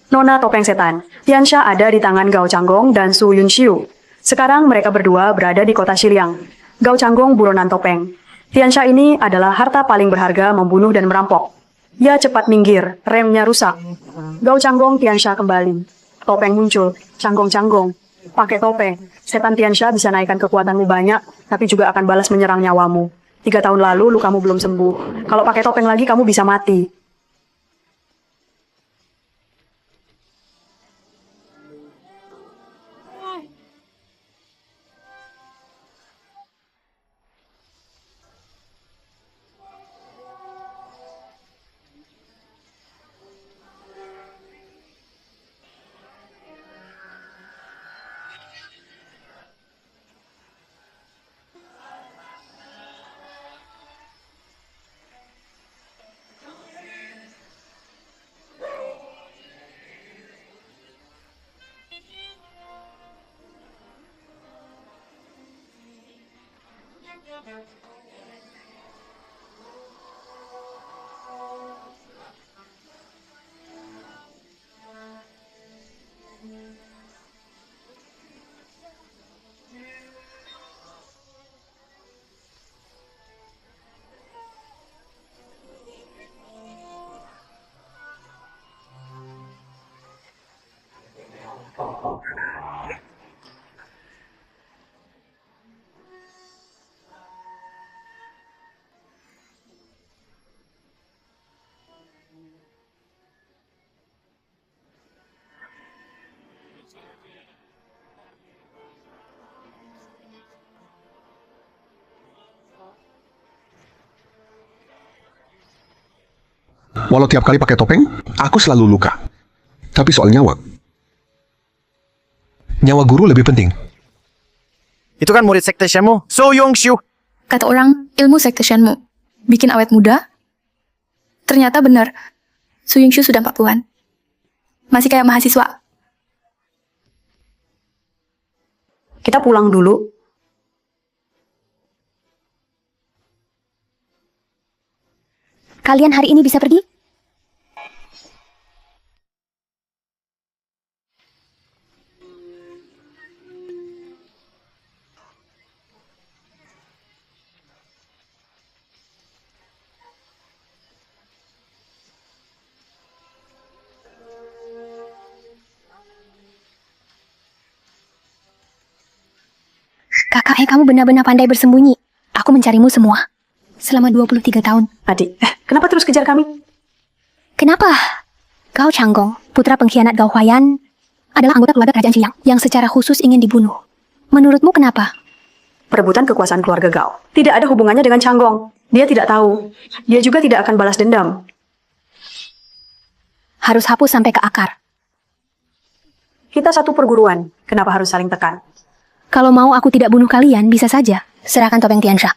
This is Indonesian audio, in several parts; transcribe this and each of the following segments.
Nona Topeng Setan, Tiansha ada di tangan Gao Changgong dan Su Yunxiu. Sekarang mereka berdua berada di kota Xiliang. Gao Changgong buronan topeng. Tiansha ini adalah harta paling berharga membunuh dan merampok. Ia cepat minggir, remnya rusak. Gao Changgong Tiansha kembali. Topeng muncul, Changgong. Pakai topeng, setan Tiansha bisa naikkan kekuatanmu banyak, tapi juga akan balas menyerang nyawamu. 3 tahun lalu lukamu belum sembuh. Kalau pakai topeng lagi kamu bisa mati. Walau tiap kali pakai topeng, aku selalu luka. Tapi soal nyawa guru lebih penting. Itu kan murid sekte Shenmu, Su Yunxiu. Kata orang, ilmu sekte Shenmu bikin awet muda. Ternyata benar, Su Yunxiu sudah 40-an. Masih kayak mahasiswa. Kita pulang dulu. Kalian hari ini bisa pergi? Kakak, kamu benar-benar pandai bersembunyi. Aku mencarimu semua. Selama 23 tahun. Adik, kenapa terus kejar kami? Kenapa? Gao Changgong, putra pengkhianat Gao Huayan, adalah anggota keluarga kerajaan Xiliang yang secara khusus ingin dibunuh. Menurutmu kenapa? Perebutan kekuasaan keluarga Gao tidak ada hubungannya dengan Changgong. Dia tidak tahu. Dia juga tidak akan balas dendam. Harus hapus sampai ke akar. Kita satu perguruan. Kenapa harus saling tekan? Kalau mau aku tidak bunuh kalian, bisa saja. Serahkan topeng Tiansha.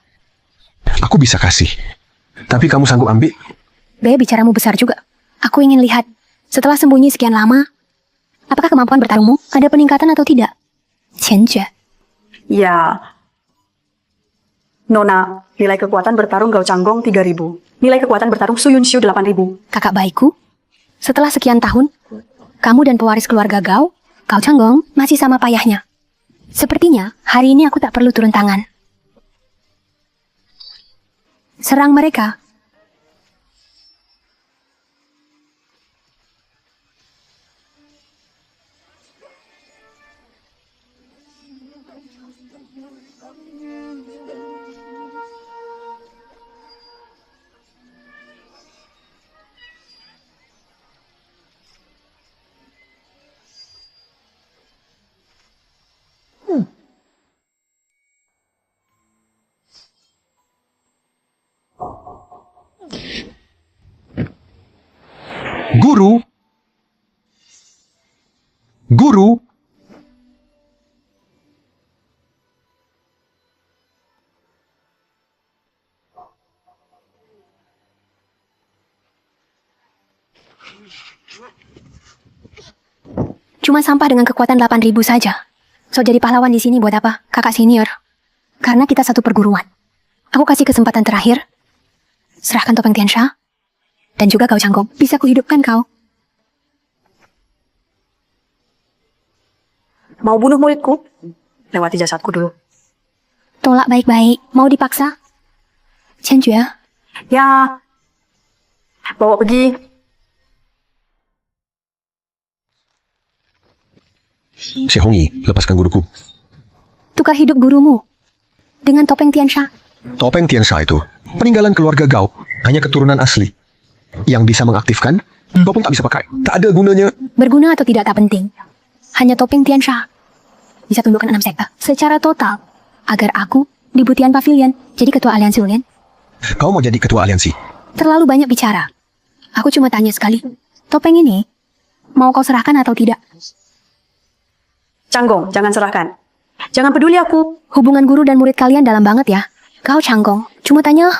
Aku bisa kasih. Tapi kamu sanggup ambil? Gaya bicaramu besar juga. Aku ingin lihat, setelah sembunyi sekian lama, apakah kemampuan bertarungmu ada peningkatan atau tidak? Qianjue. Ya. Nona, nilai kekuatan bertarung Gao Changgong 3.000. Nilai kekuatan bertarung Su Yunxiu 8.000. Kakak baikku, setelah sekian tahun, kamu dan pewaris keluarga Gao Changgong masih sama payahnya. Sepertinya, hari ini aku tak perlu turun tangan. Serang mereka. Guru? Guru? Cuma sampah dengan kekuatan 8.000 saja. So jadi pahlawan di sini buat apa, kakak senior? Karena kita satu perguruan. Aku kasih kesempatan terakhir. serahkan topeng Tiansha. Dan juga Gao Changgong. Bisa kuhidupkan kau. Mau bunuh muridku? Lewati jasadku dulu. Tolak baik-baik. Mau dipaksa? Chen Jue, Ya, bawa pergi. Si Hongyi, lepaskan guruku. tukar hidup gurumu. Dengan topeng Tiansha. Topeng Tiansha itu peninggalan keluarga Gao, hanya keturunan asli. Yang bisa mengaktifkan, kau pun tak bisa pakai. Tak ada gunanya. Berguna atau tidak tak penting. Hanya topeng Tiansha bisa tundukkan 6 sekte secara total. Agar aku di Butian Pavilion jadi ketua aliansi Ulin. Kau mau jadi ketua aliansi? Terlalu banyak bicara. Aku cuma tanya sekali. Topeng ini mau kau serahkan atau tidak? Changgong, jangan serahkan. Jangan peduli aku. Hubungan guru dan murid kalian dalam banget ya. Kau Changgong, cuma tanya.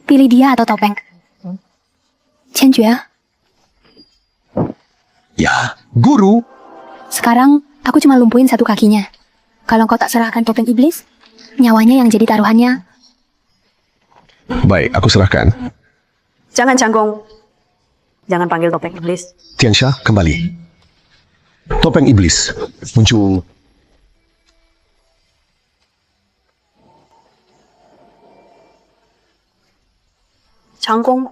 Pilih dia atau topeng? Chen Jue, Ya, guru. sekarang aku cuma lumpuhin satu kakinya. Kalau kau tak serahkan topeng iblis, nyawanya yang jadi taruhannya. Baik, aku serahkan. Jangan Changgong. Jangan panggil topeng iblis. Tiansha kembali. Topeng iblis muncul. Changgong.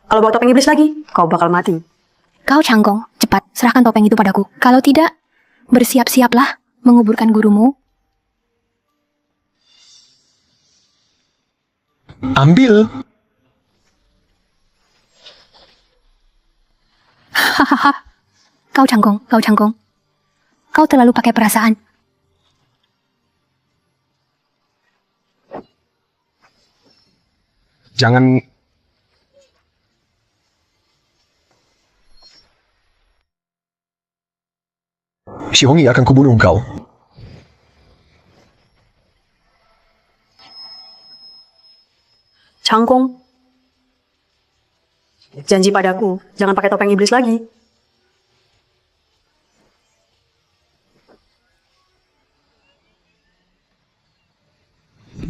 Kalau bawa topeng iblis lagi, kau bakal mati. Kau Changgong, cepat serahkan topeng itu padaku. Kalau tidak, bersiap-siaplah menguburkan gurumu. Ambil. Kau Changgong, kau Changgong. Kau terlalu pakai perasaan. Jangan. Si Hongyi akan kubunuh kau. Changgong. Janji padaku, jangan pakai topeng iblis lagi.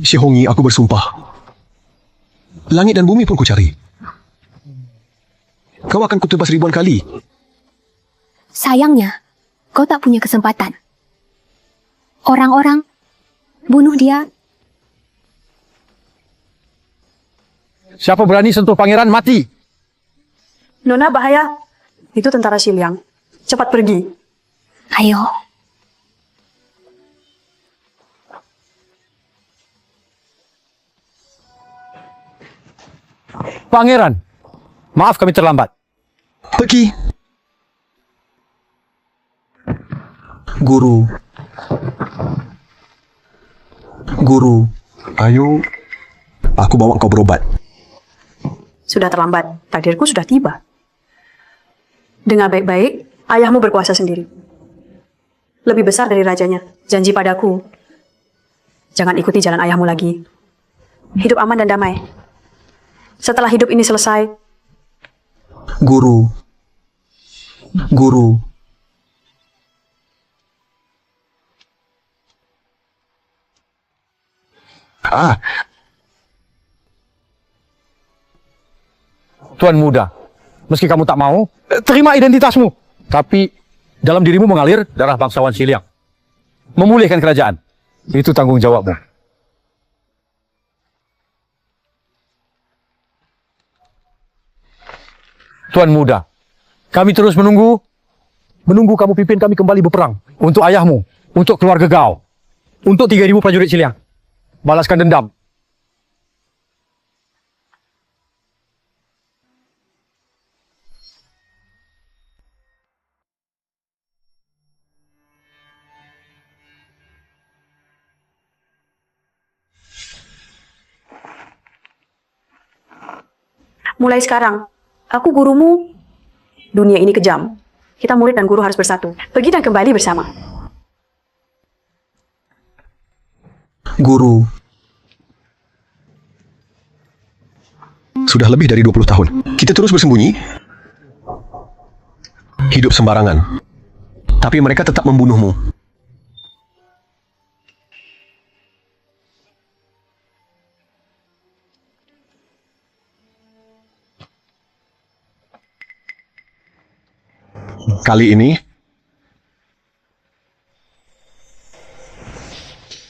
Si Hongyi, aku bersumpah. Langit dan bumi pun ku cari. Kau akan kutebas ribuan kali. Sayangnya, kau tak punya kesempatan. Orang-orang bunuh dia. Siapa berani sentuh pangeran mati. Nona, bahaya. Itu tentara Xiliang. Cepat pergi. Ayo, Pangeran, maaf kami terlambat. Pergi. Guru. Guru. Ayo. Aku bawa kau berobat. Sudah terlambat. Takdirku sudah tiba. Dengar baik-baik, ayahmu berkuasa sendiri. Lebih besar dari rajanya. Janji padaku. Jangan ikuti jalan ayahmu lagi. Hidup aman dan damai. Setelah hidup ini selesai, Guru. Guru. Ah, Tuan muda, meski kamu tak mau, terima identitasmu. Tapi dalam dirimu mengalir darah bangsawan Xiliang. Memulihkan kerajaan. Itu tanggung jawabmu. Tuan muda, kami terus menunggu kamu pimpin kami kembali berperang. Untuk ayahmu, untuk keluarga Gao, untuk 3.000 prajurit Xiliang. Balaskan dendam. mulai sekarang, aku gurumu. Dunia ini kejam. Kita murid dan guru harus bersatu. Pergi dan kembali bersama. guru. Sudah lebih dari 20 tahun. Kita terus bersembunyi. Hidup sembarangan. Tapi mereka tetap membunuhmu. Kali ini,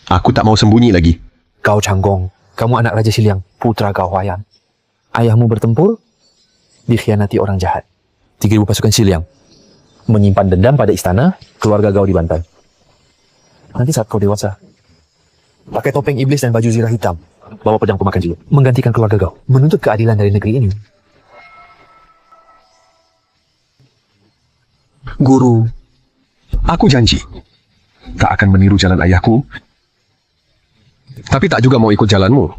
aku tak mau sembunyi lagi. Gao Changgong, kamu anak Raja Siliang, putra Gao Huayan. Ayahmu bertempur, dikhianati orang jahat. 3.000 pasukan Siliang menyimpan dendam pada istana, keluarga Gao dibantai. Nanti saat kau dewasa, pakai topeng iblis dan baju zirah hitam, bawa pedang pemakan jiwa, menggantikan keluarga Gao, menuntut keadilan dari negeri ini. Guru, aku janji tak akan meniru jalan ayahku, tapi tak juga mau ikut jalanmu.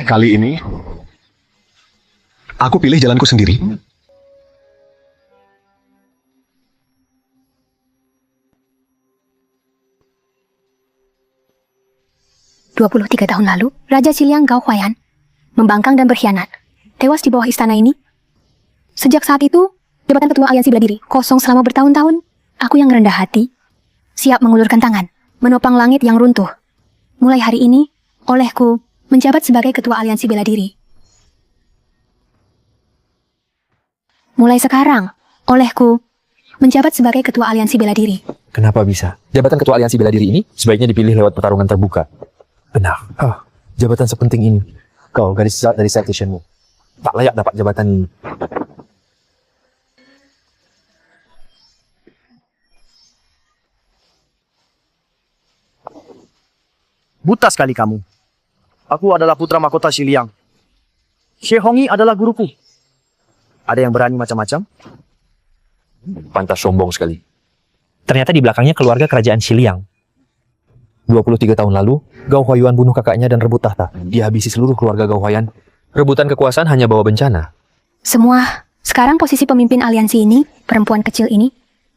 Kali ini, aku pilih jalanku sendiri. 23 tahun lalu, Raja Siliang Gao Huayan membangkang dan berkhianat, tewas di bawah istana ini. Sejak saat itu, jabatan ketua aliansi bela diri kosong selama bertahun-tahun. Aku yang rendah hati, siap mengulurkan tangan, menopang langit yang runtuh. Mulai hari ini, olehku menjabat sebagai ketua aliansi bela diri. Mulai sekarang, olehku menjabat sebagai ketua aliansi bela diri. Kenapa bisa? Jabatan ketua aliansi bela diri ini sebaiknya dipilih lewat pertarungan terbuka. Benar. Jabatan sepenting ini, kau gadis dari citationmu, tak layak dapat jabatan ini. Buta sekali kamu. Aku adalah putra mahkota Siliang. Xie Hongyi adalah guruku. Ada yang berani macam-macam? Pantas sombong sekali. Ternyata di belakangnya keluarga kerajaan Siliang. 23 tahun lalu, Gao Huayuan bunuh kakaknya dan rebut tahta. Dia habisi seluruh keluarga Gao Huayan. Rebutan kekuasaan hanya bawa bencana. Sekarang posisi pemimpin aliansi ini, perempuan kecil ini,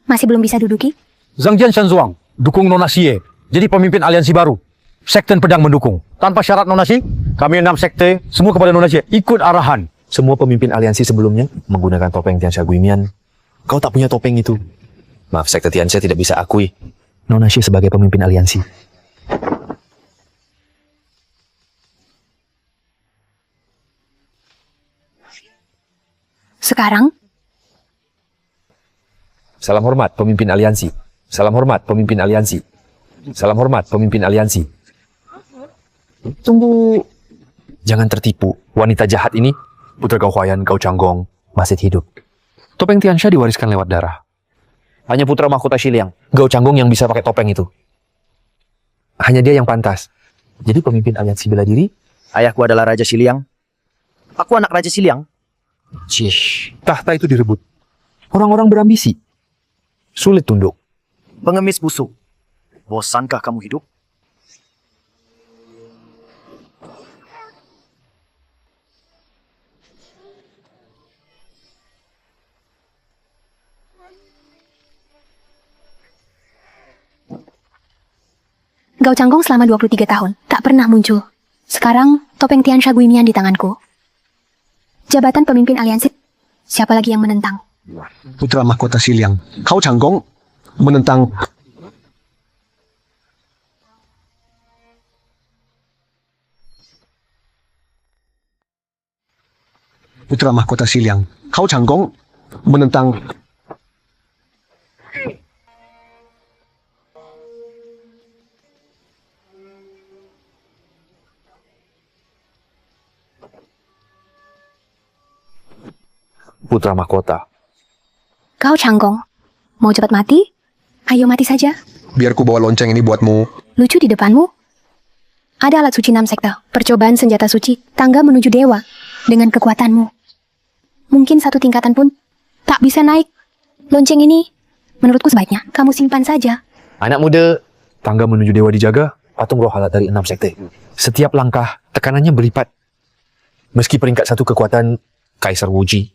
masih belum bisa duduki. Zhang Jian Shanzuang dukung Nona Xie jadi pemimpin aliansi baru. Sekten pedang mendukung. Tanpa syarat Nona Xie, kami 6 sekte, semua kepada Nona Xie, ikut arahan. Semua pemimpin aliansi sebelumnya menggunakan topeng Tiansha Guimian. Kau tak punya topeng itu. Maaf, sekte Tiansha tidak bisa akui Nona Xie sebagai pemimpin aliansi. Sekarang, Salam hormat pemimpin aliansi. Salam hormat pemimpin aliansi. Salam hormat pemimpin aliansi. Tunggu. Jangan tertipu. Wanita jahat ini, putra Gao Huayan, Gao Changgong, masih hidup. Topeng Tiansha diwariskan lewat darah. Hanya putra mahkota Siliang. Gao Changgong yang bisa pakai topeng itu. Hanya dia yang pantas. Jadi pemimpin aliansi bela diri? Ayahku adalah Raja Siliang. Aku anak Raja Siliang. Cish. Tahta itu direbut. Orang-orang berambisi. Sulit tunduk. Pengemis busuk. Bosankah kamu hidup? Gao Changgong selama 23 tahun, tak pernah muncul. Sekarang, topeng Tiansha Guimian di tanganku. Jabatan pemimpin aliansi, siapa lagi yang menentang? Putra mahkota Siliang, Gao Changgong menentang Putra mahkota Siliang, Gao Changgong menentang Putra mahkota. Gao Changgong, mau cepat mati? Ayo mati saja. biar ku bawa lonceng ini buatmu. Lucu di depanmu. Ada alat suci 6 sekte, percobaan senjata suci, tangga menuju dewa, dengan kekuatanmu. Mungkin 1 tingkatan pun tak bisa naik. Lonceng ini, menurutku sebaiknya kamu simpan saja. Anak muda, tangga menuju dewa dijaga, patung roh halat dari 6 sekte. Setiap langkah, tekanannya berlipat. Meski peringkat 1 kekuatan Kaisar Wuji,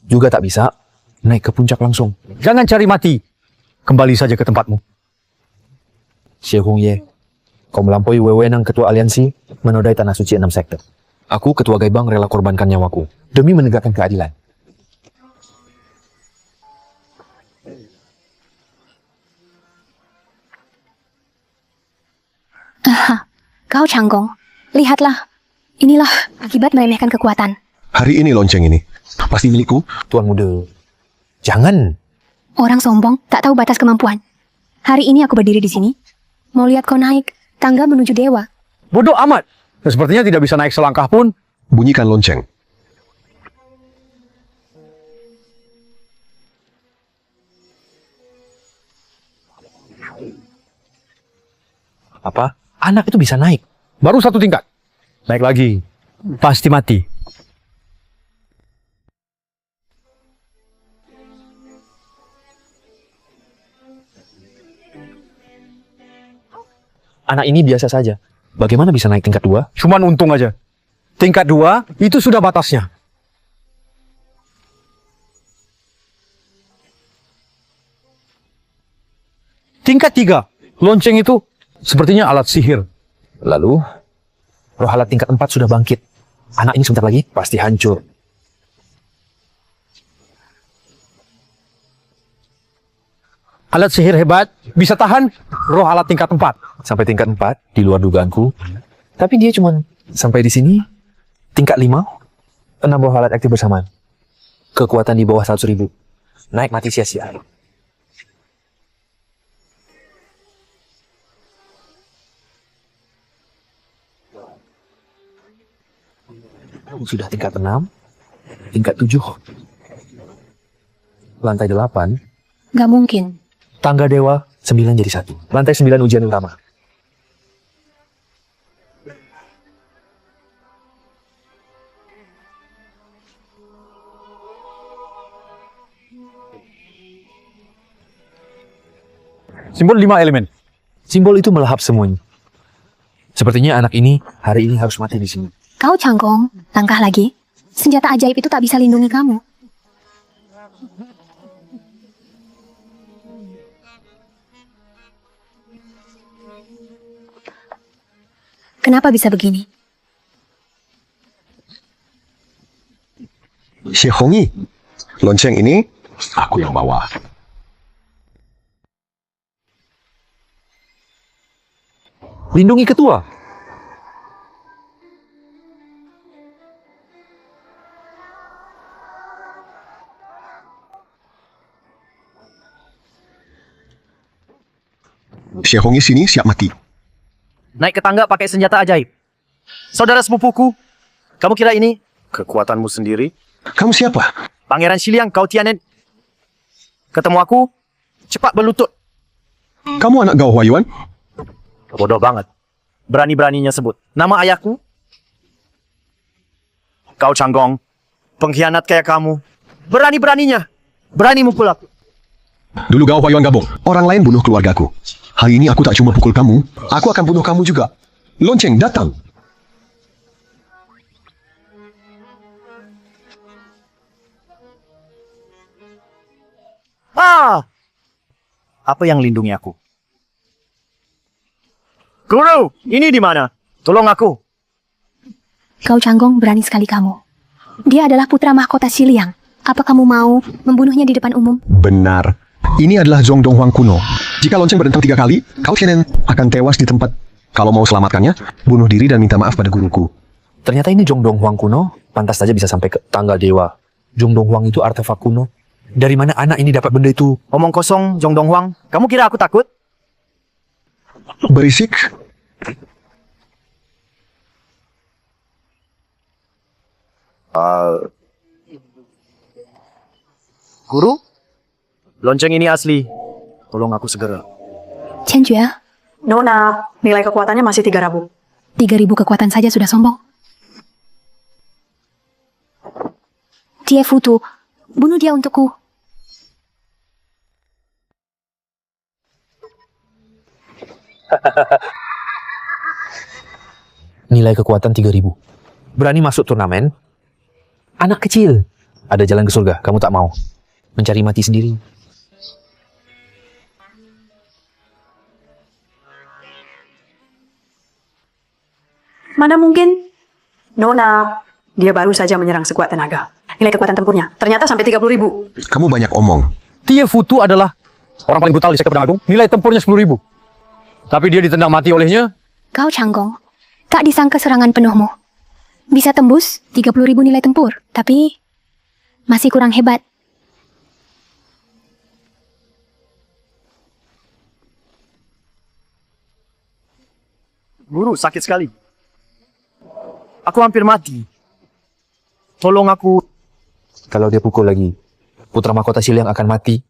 juga tak bisa naik ke puncak langsung. Jangan cari mati. Kembali saja ke tempatmu. Xie Hongye, kau melampaui wewenang ketua aliansi, menodai tanah suci 6 sekte. Aku, ketua Gaibang, rela korbankan nyawaku demi menegakkan keadilan. Gao Changgong, lihatlah. Inilah akibat meremehkan kekuatan. Hari ini lonceng ini pasti milikku. Tuan muda, jangan. Orang sombong tak tahu batas kemampuan. Hari ini aku berdiri di sini, mau lihat kau naik tangga menuju dewa. Bodoh amat. Sepertinya tidak bisa naik selangkah pun. Bunyikan lonceng. Apa? Anak itu bisa naik. Baru 1 tingkat. Naik lagi. Pasti mati. Anak ini biasa saja. Bagaimana bisa naik tingkat 2? Cuman untung aja. Tingkat 2 itu sudah batasnya. Tingkat 3. Lonceng itu sepertinya alat sihir. Lalu, roh alat tingkat 4 sudah bangkit. Anak ini sebentar lagi pasti hancur. Alat sihir hebat bisa tahan roh alat tingkat 4. Sampai tingkat 4, di luar dugaanku. Tapi dia cuma sampai di sini, tingkat 5, 6 roh alat aktif bersamaan. Kekuatan di bawah 100.000. Naik mati sia-sia. Sudah tingkat 6, tingkat 7, lantai 8, Gak mungkin. tangga dewa 9 jadi 1. Lantai 9 ujian utama. Simbol 5 elemen. Simbol itu melahap semuanya. Sepertinya anak ini hari ini harus mati di sini. Kau Cangkong, langkah lagi. Senjata ajaib itu tak bisa lindungi kamu. Kenapa bisa begini? Syekh Hongi, lonceng ini aku yang bawa. Lindungi ketua. Syekh Hongi sini siap mati. Naik ke tangga pakai senjata ajaib. Saudara sepupuku, kamu kira ini kekuatanmu sendiri? Kamu siapa? Pangeran Shiliang, kau Tianen. Ketemu aku, cepat berlutut. Kamu anak Gao Huayuan? Bodoh banget. Berani-beraninya sebut nama ayahku. Kau Cangkong, pengkhianat kayak kamu. Berani-beraninya. Berani mukul aku. Dulu Gao Huayuan gabung. Orang lain bunuh keluargaku. Hari ini aku tak cuma pukul kamu, aku akan bunuh kamu juga. Lonceng, datang. Ah! Apa yang lindungi aku? Guru, ini di mana? Tolong aku. Kau Cangkong, berani sekali kamu. Dia adalah putra mahkota Shiliang. Apa kamu mau membunuhnya di depan umum? Benar. Ini adalah Zhong Donghuang kuno. Jika lonceng berdentang 3 kali, kau Tianen akan tewas di tempat. Kalau mau selamatkannya, bunuh diri dan minta maaf pada guruku. Ternyata ini Zhong Donghuang kuno, pantas saja bisa sampai ke tangga dewa. Zhong Donghuang itu artefak kuno. Dari mana anak ini dapat benda itu? Omong kosong, Zhong Donghuang. Kamu kira aku takut? Berisik. Guru? Lonceng ini asli. Tolong aku segera. Chen Jue, Nona, nilai kekuatannya masih 3.000. 3.000 kekuatan saja sudah sombong. Tie Futu, bunuh dia untukku. Nilai kekuatan 3.000. Berani masuk turnamen? Anak kecil. Ada jalan ke surga, kamu tak mau. Mencari mati sendiri. Mana mungkin? Nona, dia baru saja menyerang sekuat tenaga. Nilai kekuatan tempurnya ternyata sampai 30.000. Kamu banyak omong. Tie Futu adalah orang paling brutal di sektor pedang agung. Nilai tempurnya 10.000. Tapi dia ditendang mati olehnya. Kau Cangkong, tak disangka serangan penuhmu. Bisa tembus 30.000 nilai tempur, tapi masih kurang hebat. Guru, sakit sekali. Aku hampir mati. Tolong aku. Kalau dia pukul lagi, putra mahkota Xiliang akan mati.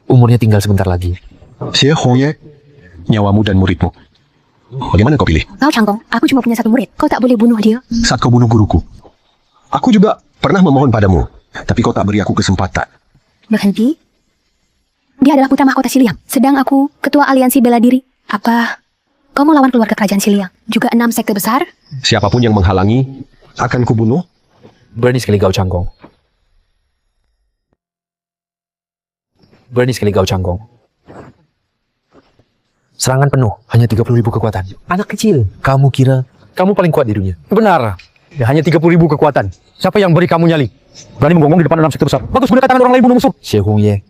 Umurnya tinggal sebentar lagi. Xie Hongye, nyawamu dan muridmu. Bagaimana kau pilih? Gao Changgong, aku cuma punya satu murid. Kau tak boleh bunuh dia. Saat kau bunuh guruku, aku juga pernah memohon padamu, tapi kau tak beri aku kesempatan. Berhenti. Dia adalah putra mahkota Xiliang, sedang aku ketua aliansi bela diri. Apa kau mau lawan keluarga kerajaan Xiliang? Juga 6 sekte besar? Siapapun yang menghalangi, akan kubunuh. Berani sekali Gao Changgong. Berani sekali Gao Changgong. Serangan penuh, hanya 30.000 kekuatan. Anak kecil. Kamu kira kamu paling kuat di dunia? Benar. Ya, hanya 30.000 kekuatan. Siapa yang beri kamu nyali? Berani menggonggong di depan 6 sekte besar. Bagus gunakan tangan orang lain bunuh musuh. Xie Hongye,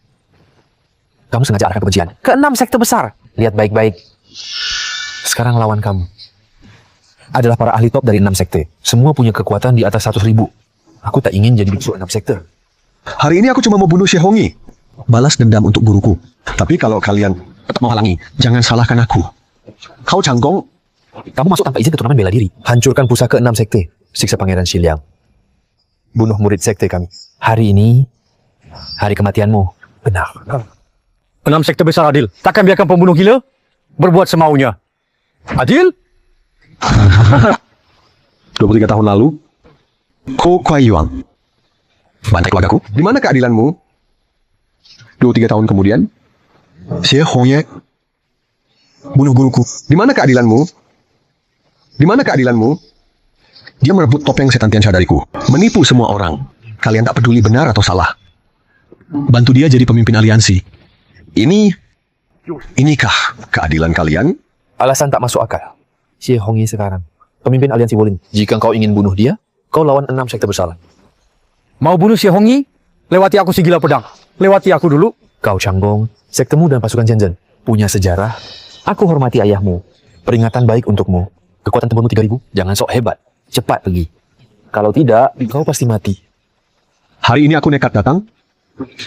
kamu sengaja arahkan kebencian ke 6 sekte besar. Lihat baik-baik. Sekarang lawan kamu adalah para ahli top dari 6 sekte. Semua punya kekuatan di atas 100.000. Aku tak ingin jadi biksu 6 sekte. Hari ini aku cuma mau bunuh Xie Hongyi. Balas dendam untuk guruku. Tapi kalau kalian tetap menghalangi, jangan salahkan aku. Kau Changgong, Kamu masuk tanpa izin ke turnamen bela diri. Hancurkan pusaka 6 sekte. Siksa Pangeran Xiliang. Bunuh murid sekte kami. Hari ini, hari kematianmu. Benar. 6 sekte besar adil. Takkan biarkan pembunuh gila berbuat semaunya. Adil? 23 tahun lalu, Ko Kuai Yuan bantai keluargaku. Di mana keadilanmu? 23 tahun kemudian, Xie Hongye bunuh guruku. Di mana keadilanmu? Di mana keadilanmu? Dia merebut topeng setan Tiansha dariku. Menipu semua orang. Kalian tak peduli benar atau salah. Bantu dia jadi pemimpin aliansi. Inikah keadilan kalian? Alasan tak masuk akal. Xie Hongyi sekarang pemimpin aliansi Wolin. Jika kau ingin bunuh dia, kau lawan 6 sekte besar. Mau bunuh Xie Hongyi? Lewati aku si gila pedang. Lewati aku dulu. Gao Changgong, sektemu dan pasukan Shenzhen punya sejarah. Aku hormati ayahmu. Peringatan baik untukmu. Kekuatan tempurmu 3.000. Jangan sok hebat. Cepat pergi. Kalau tidak, kau pasti mati. Hari ini aku nekat datang.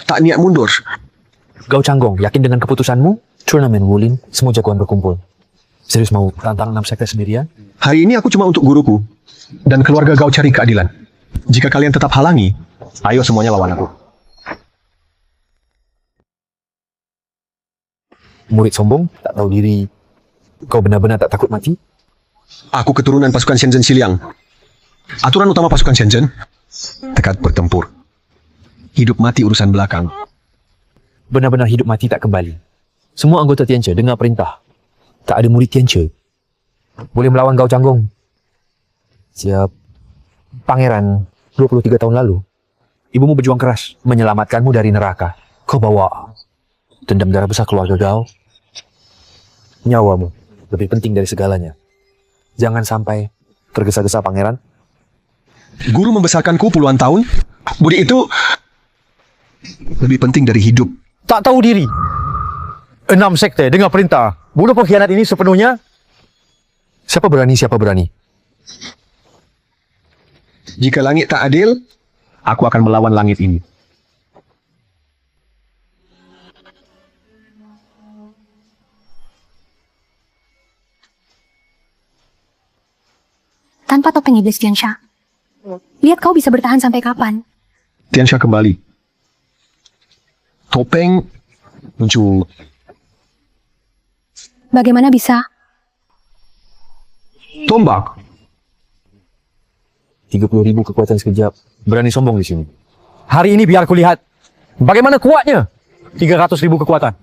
Tak niat mundur. Gao Changgong, yakin dengan keputusanmu? Turnamen Wolin, semua jagoan berkumpul. Serius mau tantang 6 sekte sendirian? Hari ini aku cuma untuk guruku. Dan keluarga Gao cari keadilan. Jika kalian tetap halangi, ayo semuanya lawan aku. Murid sombong, tak tahu diri. Kau benar-benar tak takut mati? Aku keturunan pasukan Shenzhen Xiliang. Aturan utama pasukan Shenzhen, tekad bertempur. Hidup mati urusan belakang. Benar-benar hidup mati tak kembali. Semua anggota Tianche dengar perintah. Tak ada murid Tianche boleh melawan Gao Changgong. Siap. Pangeran, 23 tahun lalu, ibumu berjuang keras menyelamatkanmu dari neraka. Kau bawa dendam darah besar keluarga Gao. Nyawamu lebih penting dari segalanya. Jangan sampai tergesa-gesa, Pangeran. Guru membesarkanku puluhan tahun. Budi itu lebih penting dari hidup. Tak tahu diri. 6 sekte dengar perintah. Bunuh pengkhianat ini sepenuhnya. Siapa berani, siapa berani. Jika langit tak adil, aku akan melawan langit ini. Tanpa topeng iblis Tiansha. Lihat kau bisa bertahan sampai kapan. Tiansha kembali. Topeng muncul. Bagaimana bisa? Tombak. 30.000 kekuatan sekejap. Berani sombong di sini. Hari ini biar kulihat bagaimana kuatnya 300.000 kekuatan.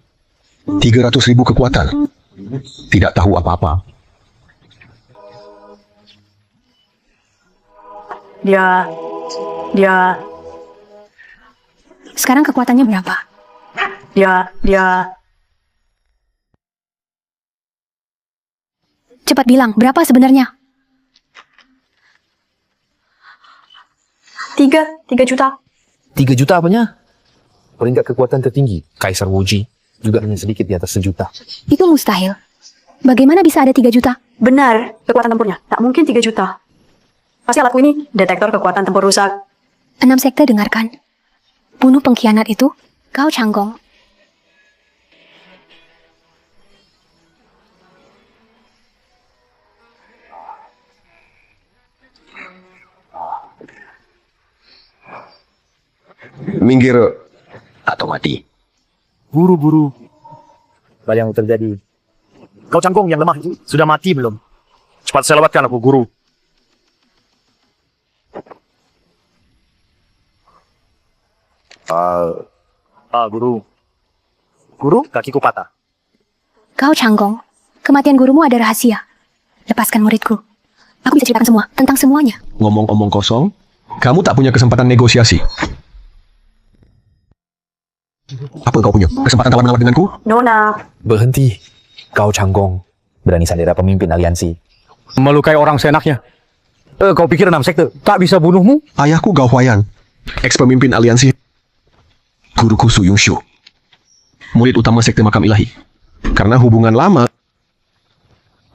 300.000 kekuatan. Tidak tahu apa-apa. Dia, Sekarang kekuatannya berapa? dia, Cepat bilang, berapa sebenarnya? 3 juta. 3 juta apanya? Peringkat kekuatan tertinggi, Kaisar Wuji, juga hanya sedikit di atas 1 juta. Itu mustahil. Bagaimana bisa ada 3 juta? Benar, kekuatan tempurnya. Tak mungkin 3 juta. Pasti alatku ini detektor kekuatan tempur rusak. 6 sekte dengarkan. Bunuh pengkhianat itu, Gao Changgong. Minggir atau mati. Guru. Apa yang terjadi? Kau Cangkong yang lemah itu sudah mati belum? Cepat selamatkan aku, guru. Guru. Guru, kakiku patah. Gao Changgong, kematian gurumu ada rahasia. Lepaskan muridku. Aku bisa ceritakan semua, tentang semuanya. Ngomong-ngomong kosong, kamu tak punya kesempatan negosiasi. Apa kau punya? Kesempatan kalah menawar denganku? Nona, Berhenti. Gao Changgong berani sandera pemimpin aliansi. Melukai orang seenaknya. Kau pikir 6 sekte tak bisa bunuhmu? Ayahku Gao Huayan, ex-pemimpin aliansi. Guruku Su Yongxiu, murid utama sekte makam ilahi. Karena hubungan lama,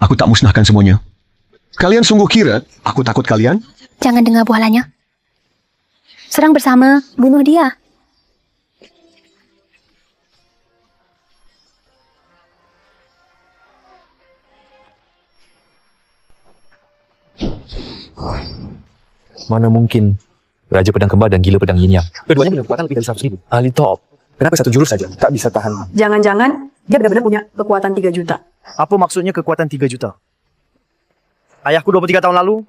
aku tak musnahkan semuanya. Kalian sungguh kira aku takut kalian? Jangan dengar bualannya. Serang bersama, bunuh dia. Mana mungkin Raja Pedang Kembar dan Gila Pedang Yin Yang. Keduanya punya kekuatan lebih dari 100.000. Ahli top. Kenapa satu jurus saja tak bisa tahan? jangan-jangan dia benar-benar punya kekuatan 3 juta. Apa maksudnya kekuatan 3 juta? Ayahku 23 tahun lalu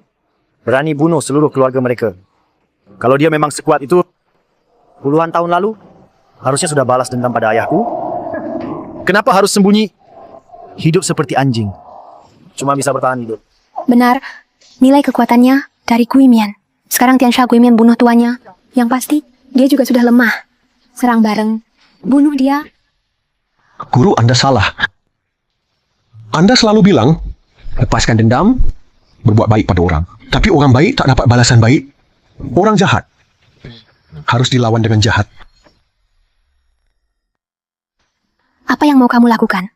berani bunuh seluruh keluarga mereka. Kalau dia memang sekuat itu, puluhan tahun lalu harusnya sudah balas dendam pada ayahku. Kenapa harus sembunyi? Hidup seperti anjing. Cuma bisa bertahan hidup. Benar, nilai kekuatannya dari Guimian. Sekarang Tiansha Guimian bunuh tuannya. Yang pasti, dia juga sudah lemah. Serang bareng, bunuh dia. Guru, Anda salah. Anda selalu bilang, lepaskan dendam, berbuat baik pada orang. Tapi orang baik tak dapat balasan baik. Orang jahat harus dilawan dengan jahat. Apa yang mau kamu lakukan?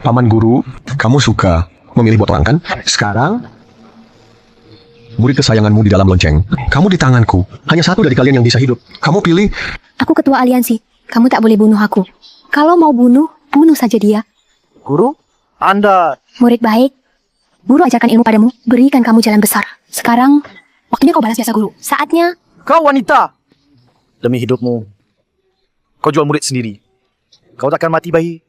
Paman guru, kamu suka memilih buat orang kan? Sekarang, murid kesayanganmu di dalam lonceng. Kamu di tanganku. Hanya satu dari kalian yang bisa hidup. Kamu pilih. Aku ketua aliansi. Kamu tak boleh bunuh aku. Kalau mau bunuh, bunuh saja dia. Guru, Anda... Murid baik. Guru ajarkan ilmu padamu, berikan kamu jalan besar. Sekarang, waktunya kau balas jasa guru. Saatnya. Kau wanita! Demi hidupmu, kau jual murid sendiri. Kau takkan mati bayi.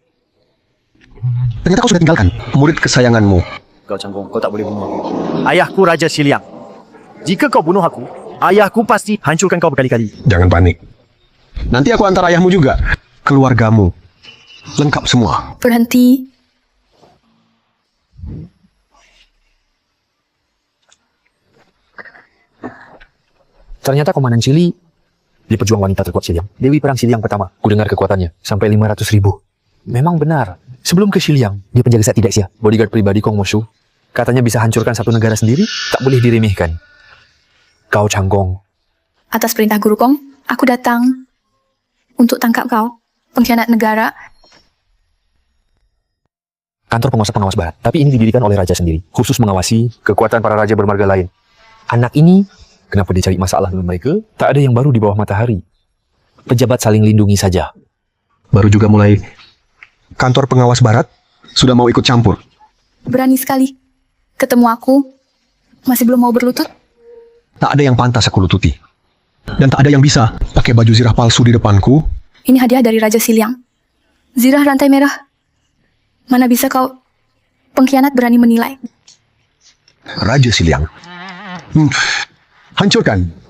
Ternyata kau sudah tinggalkan murid kesayanganmu. Kau Cangkong, kau tak boleh bunuh aku. Ayahku Raja Xiliang. Jika kau bunuh aku, ayahku pasti hancurkan kau berkali-kali. Jangan panik. Nanti aku antar ayahmu juga. Keluargamu. Lengkap semua. Berhenti. Ternyata Komandan Cili dia pejuang wanita terkuat Xiliang. Dewi Perang Xiliang pertama. Ku dengar kekuatannya sampai 500.000. Memang benar. Sebelum ke Xiliang, dia penjaga Sakti Dexia, bodyguard pribadi Kong Moshu. Katanya bisa hancurkan satu negara sendiri, tak boleh diremehkan. Gao Changgong. Atas perintah Guru Kong, aku datang untuk tangkap kau, pengkhianat negara. Kantor penguasa-pengawas barat. Tapi ini didirikan oleh raja sendiri, khusus mengawasi kekuatan para raja bermarga lain. Anak ini, kenapa dia cari masalah dengan mereka? Tak ada yang baru di bawah matahari. Pejabat saling lindungi saja. Baru juga mulai. Kantor pengawas barat sudah mau ikut campur. Berani sekali. Ketemu aku, masih belum mau berlutut? Tak ada yang pantas aku lututi. Dan tak ada yang bisa pakai baju zirah palsu di depanku. Ini hadiah dari Raja Xiliang. Zirah rantai merah. Mana bisa kau pengkhianat berani menilai? Raja Xiliang. Hancurkan.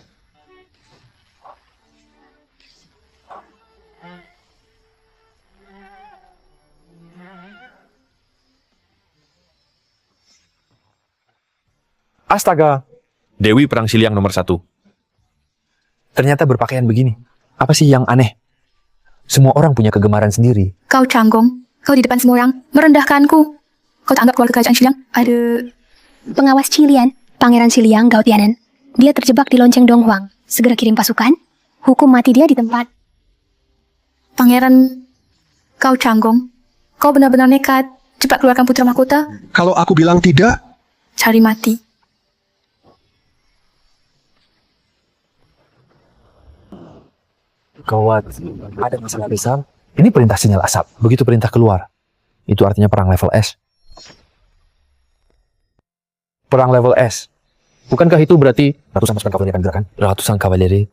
Astaga. Dewi Perang Xiliang nomor 1. Ternyata berpakaian begini. Apa sih yang aneh? Semua orang punya kegemaran sendiri. Kau Changgong, kau di depan semua orang merendahkanku. Kau tak anggap keluarga kerajaan Xiliang ada... Pengawas Cilian, Pangeran Xiliang Gao Tianan. Dia terjebak di lonceng Donghuang. Segera kirim pasukan. Hukum mati dia di tempat. Pangeran, kau Changgong, kau benar-benar nekat. Cepat keluarkan putra mahkota, Kalau aku bilang tidak, cari mati. Gawat, ada masalah besar. Ini perintah sinyal asap. Begitu perintah keluar, itu artinya perang level S. Perang level S. Bukankah itu berarti ratusan pasukan kavaleri akan gerakan? Ratusan kavaleri?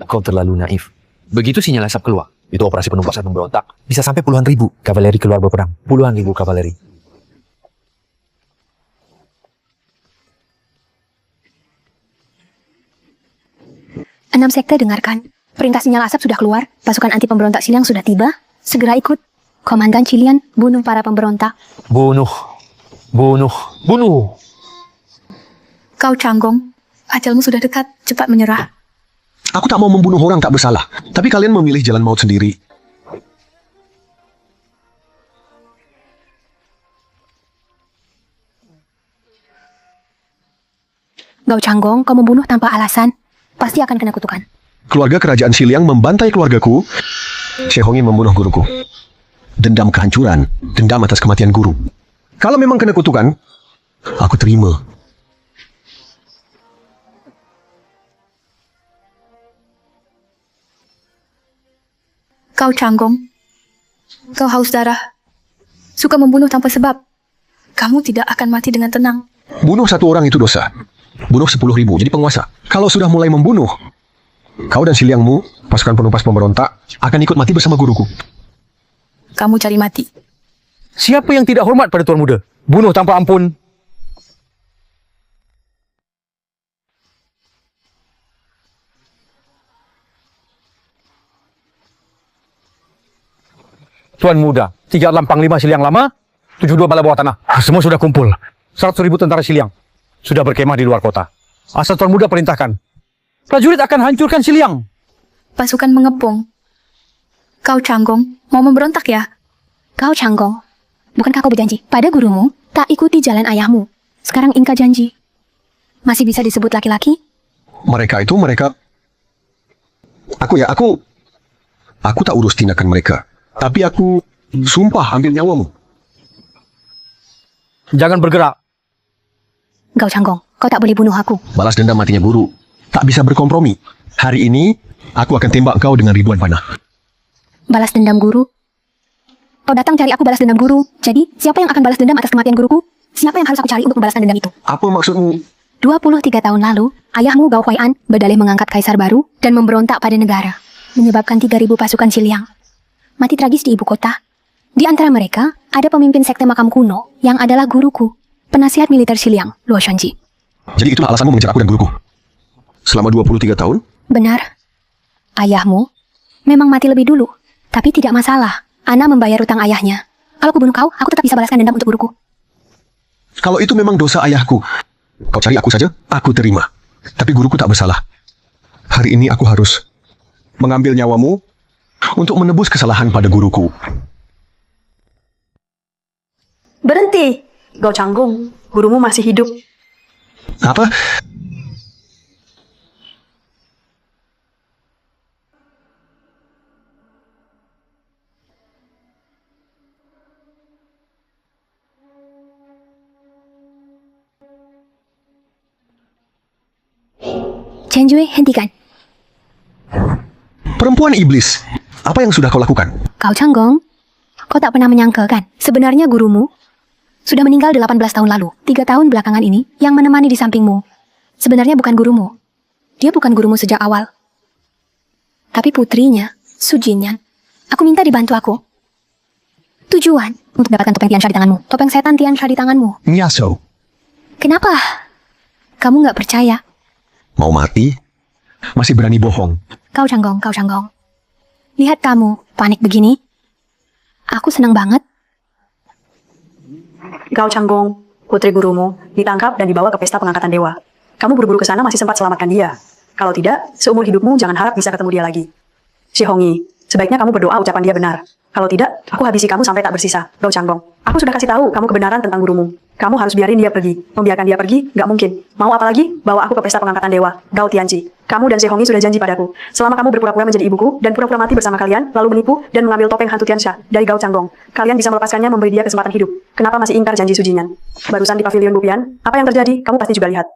Kau terlalu naif. Begitu sinyal asap keluar, itu operasi penumpasan pemberontak. Bisa sampai puluhan ribu kavaleri keluar berperang. Puluhan ribu kavaleri. Enam sekte dengarkan. Perintah sinyal asap sudah keluar, pasukan anti pemberontak Xiliang sudah tiba. Segera ikut. Komandan Qilian, bunuh para pemberontak. Bunuh. Bunuh. Bunuh. Kau Canggong, ajalmu sudah dekat, cepat menyerah. aku tak mau membunuh orang tak bersalah. Tapi kalian memilih jalan maut sendiri. Gao Canggong, kau membunuh tanpa alasan, pasti akan kena kutukan. Keluarga kerajaan Xiliang membantai keluargaku. Shehongi membunuh guruku. Dendam kehancuran, dendam atas kematian guru. Kalau memang kena kutukan, aku terima. Kau Canggong, kau haus darah, suka membunuh tanpa sebab. Kamu tidak akan mati dengan tenang. Bunuh satu orang itu dosa. Bunuh 10.000, jadi penguasa. Kalau sudah mulai membunuh, kau dan Xiliangmu, pasukan penumpas pemberontak, akan ikut mati bersama guruku. Kamu cari mati. Siapa yang tidak hormat pada Tuan Muda? Bunuh tanpa ampun. Tuan Muda, 36 Panglima Xiliang Lama, 72 bala bawah tanah. Semua sudah kumpul. 100.000 tentara Xiliang sudah berkemah di luar kota. Asal Tuan Muda perintahkan, prajurit akan hancurkan Xiliang. Pasukan mengepung. Kau Canggong, mau memberontak ya? Gao Canggong, bukankah kau berjanji pada gurumu tak ikuti jalan ayahmu? Sekarang Inka janji. Masih bisa disebut laki-laki? Mereka. Aku tak urus tindakan mereka. Tapi aku sumpah ambil nyawamu. Jangan bergerak. Gao Canggong, kau tak boleh bunuh aku. Balas dendam matinya guru. Tak bisa berkompromi. Hari ini, aku akan tembak kau dengan ribuan panah. Balas dendam guru? Kau datang cari aku balas dendam guru. Jadi, siapa yang akan balas dendam atas kematian guruku? Siapa yang harus aku cari untuk membalaskan dendam itu? Apa maksudmu? 23 tahun lalu, ayahmu Gao Huai'an berdalih mengangkat kaisar baru dan memberontak pada negara, menyebabkan 3.000 pasukan Xiliang mati tragis di ibu kota. Di antara mereka, ada pemimpin sekte makam kuno yang adalah guruku, penasihat militer Xiliang, Luo Xuanji. Jadi itulah alasanmu mengejar aku dan guruku. Selama 23 tahun, Benar. Ayahmu memang mati lebih dulu, tapi tidak masalah. Ana membayar utang ayahnya. Kalau aku bunuh kau, aku tetap bisa balaskan dendam untuk guruku. kalau itu memang dosa ayahku, kau cari aku saja, aku terima. Tapi guruku tak bersalah. Hari ini aku harus mengambil nyawamu untuk menebus kesalahan pada guruku. Berhenti! Gao Canggong, gurumu masih hidup. Apa? Chen Jue, hentikan. Perempuan iblis, apa yang sudah kau lakukan? Gao Canggong, kau tak pernah menyangka kan? Sebenarnya gurumu sudah meninggal 18 tahun lalu. 3 tahun belakangan ini yang menemani di sampingmu sebenarnya bukan gurumu. Dia bukan gurumu sejak awal. Tapi putrinya, Su Jinyan. Aku minta dibantu aku. Tujuan untuk dapatkan topeng Tiansha di tanganmu. Topeng setan Tiansha di tanganmu. Nyaso, Kenapa? Kamu nggak percaya? mau mati? Masih berani bohong. Gao Canggong, Gao Canggong. Lihat kamu, panik begini. Aku senang banget. Gao Canggong, putri gurumu, ditangkap dan dibawa ke pesta pengangkatan dewa. Kamu buru-buru ke sana masih sempat selamatkan dia. Kalau tidak, seumur hidupmu jangan harap bisa ketemu dia lagi. Shihongi, sebaiknya kamu berdoa ucapan dia benar. Kalau tidak, aku habisi kamu sampai tak bersisa, Gao Changgong. Aku sudah kasih tahu kamu kebenaran tentang gurumu. Kamu harus biarin dia pergi. Membiarkan dia pergi, nggak mungkin. Mau apa lagi? Bawa aku ke pesta pengangkatan dewa, Gao Tianqi. Kamu dan Zehongi sudah janji padaku. Selama kamu berpura-pura menjadi ibuku dan pura-pura mati bersama kalian, lalu menipu dan mengambil topeng hantu Tiansha dari Gao Changgong, kalian bisa melepaskannya memberi dia kesempatan hidup. Kenapa masih ingkar janji sujinya? Barusan di pavilion Bupian, apa yang terjadi? Kamu pasti juga lihat.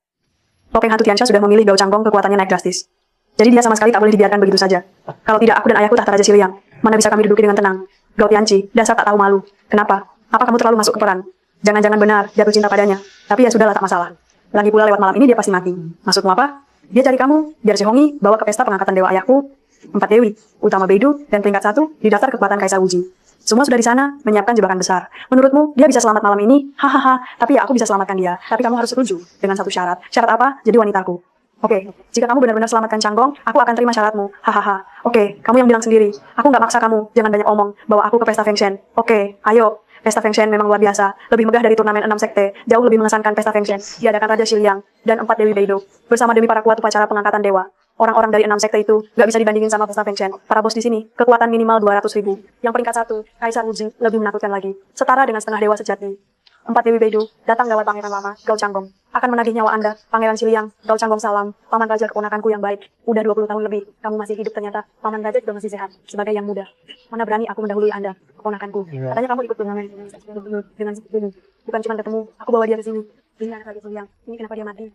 Topeng hantu Tiansha sudah memilih Gao Changgong kekuatannya naik drastis. Jadi dia sama sekali tak boleh dibiarkan begitu saja. Kalau tidak, aku dan ayahku tahta Raja Siliang. Mana bisa kami duduki dengan tenang? Gao Tianqi, dasar tak tahu malu. Kenapa? Apa kamu terlalu masuk ke peran? Jangan-jangan benar jatuh cinta padanya. Tapi ya sudahlah, tak masalah. Lagi pula lewat malam ini dia pasti mati. Maksudmu apa? Dia cari kamu, biar Zehongi bawa ke pesta pengangkatan dewa ayahku, 4 dewi, utama Beidou, dan peringkat 1 di daftar kekuatan Kaisar Wuji. Semua sudah di sana, menyiapkan jebakan besar. Menurutmu, dia bisa selamat malam ini? Hahaha, tapi ya aku bisa selamatkan dia. Tapi kamu harus setuju dengan satu syarat. Syarat apa? Jadi wanitaku. Oke, jika kamu benar-benar selamatkan Changgong, aku akan terima syaratmu. Hahaha. Oke, kamu yang bilang sendiri. Aku nggak maksa kamu, jangan banyak omong. Bawa aku ke pesta Fengshen. Oke, ayo. Pesta Fengshen memang luar biasa. Lebih megah dari turnamen 6 sekte. Jauh lebih mengesankan pesta Fengshen. Diadakan Raja Xiliang dan 4 Dewi Beidou. Bersama demi para kuat upacara pengangkatan dewa. Orang-orang dari 6 sekte itu nggak bisa dibandingin sama pesta Fengshen. Para bos di sini, kekuatan minimal 200.000. Yang peringkat 1, Kaisar Wuji, lebih menakutkan lagi. Setara dengan setengah dewa sejati. 4 Dewi Beidou datang lewat pangeran lama, Gao Changgong. Akan menagih nyawa Anda, Pangeran Xiliang. Gao Changgong salam, Paman Raja keponakanku yang baik. Udah 20 tahun lebih, kamu masih hidup ternyata. Paman Raja juga masih sehat, sebagai yang muda. Mana berani aku mendahului Anda, keponakanku. Katanya kamu ikut turnamen dengan bukan cuma ketemu, aku bawa dia ke sini. Ini anak Raja Xiliang, ini kenapa dia mati?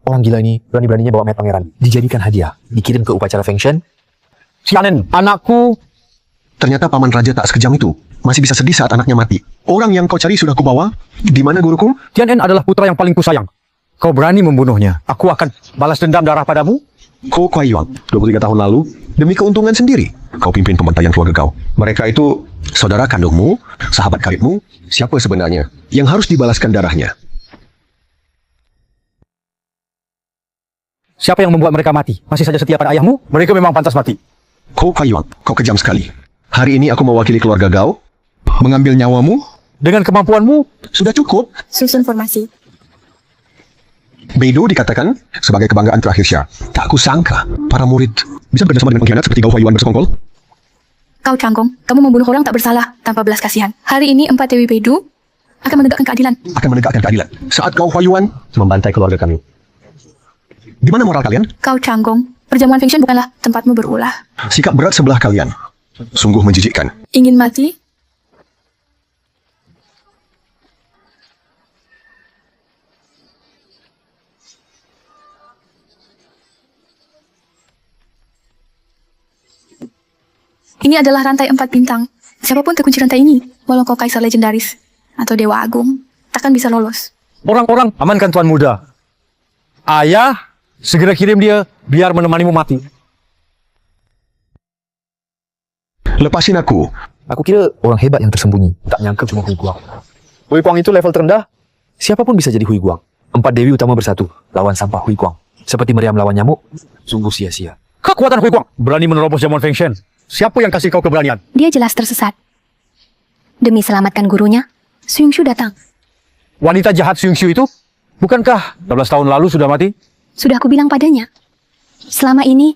Orang gila ini berani-beraninya bawa mayat pangeran. Dijadikan hadiah. Dikirim ke upacara Fengshen. Sianen, anakku. Ternyata paman raja tak sekejam itu. Masih bisa sedih saat anaknya mati. Orang yang kau cari sudah kubawa. Di mana guruku? Tianen adalah putra yang paling kusayang. Kau berani membunuhnya. Aku akan balas dendam darah padamu. Ko Kuai Yuan, 23 tahun lalu, demi keuntungan sendiri, kau pimpin pembantaian keluarga kau. Mereka itu saudara kandungmu, sahabat karibmu. Siapa sebenarnya yang harus dibalaskan darahnya? Siapa yang membuat mereka mati? Masih saja setia pada ayahmu? Mereka memang pantas mati. Ko Kuai Yuan, kau kejam sekali. Hari ini aku mewakili keluarga Gao, mengambil nyawamu. Dengan kemampuanmu, Sudah cukup. Susun formasi. Beidou dikatakan sebagai kebanggaan terakhir Xia. Tak kusangka para murid bisa bekerjasama dengan pengkhianat seperti Gao Huayuan bersekongkol. Gao Changgong, kamu membunuh orang tak bersalah tanpa belas kasihan. Hari ini 4 Dewi Beidou akan menegakkan keadilan. Akan menegakkan keadilan. Saat Gao Huayuan membantai keluarga kami. Di mana moral kalian? Gao Changgong, perjamuan Fengshen bukanlah tempatmu berulah. Sikap berat sebelah kalian. Sungguh menjijikkan. Ingin mati? Ini adalah rantai 4 bintang. Siapapun terkunci rantai ini, walau kau kaisar legendaris atau dewa agung, takkan bisa lolos. orang-orang amankan tuan muda. Ayah, segera kirim dia biar menemanimu mati. Lepasin aku. Aku kira orang hebat yang tersembunyi. Tak nyangka cuma Hui Guang. Hui Guang itu level terendah. Siapapun bisa jadi Hui Guang. 4 dewi utama bersatu lawan sampah Hui Guang. Seperti meriam lawan nyamuk, sungguh sia-sia. Kekuatan Hui Guang berani menerobos jamuan Fengshen. Siapa yang kasih kau keberanian? Dia jelas tersesat. Demi selamatkan gurunya, Su Yongxu datang. Wanita jahat Xu Yongxu itu Bukankah 12 tahun lalu sudah mati? Sudah aku bilang padanya. Selama ini,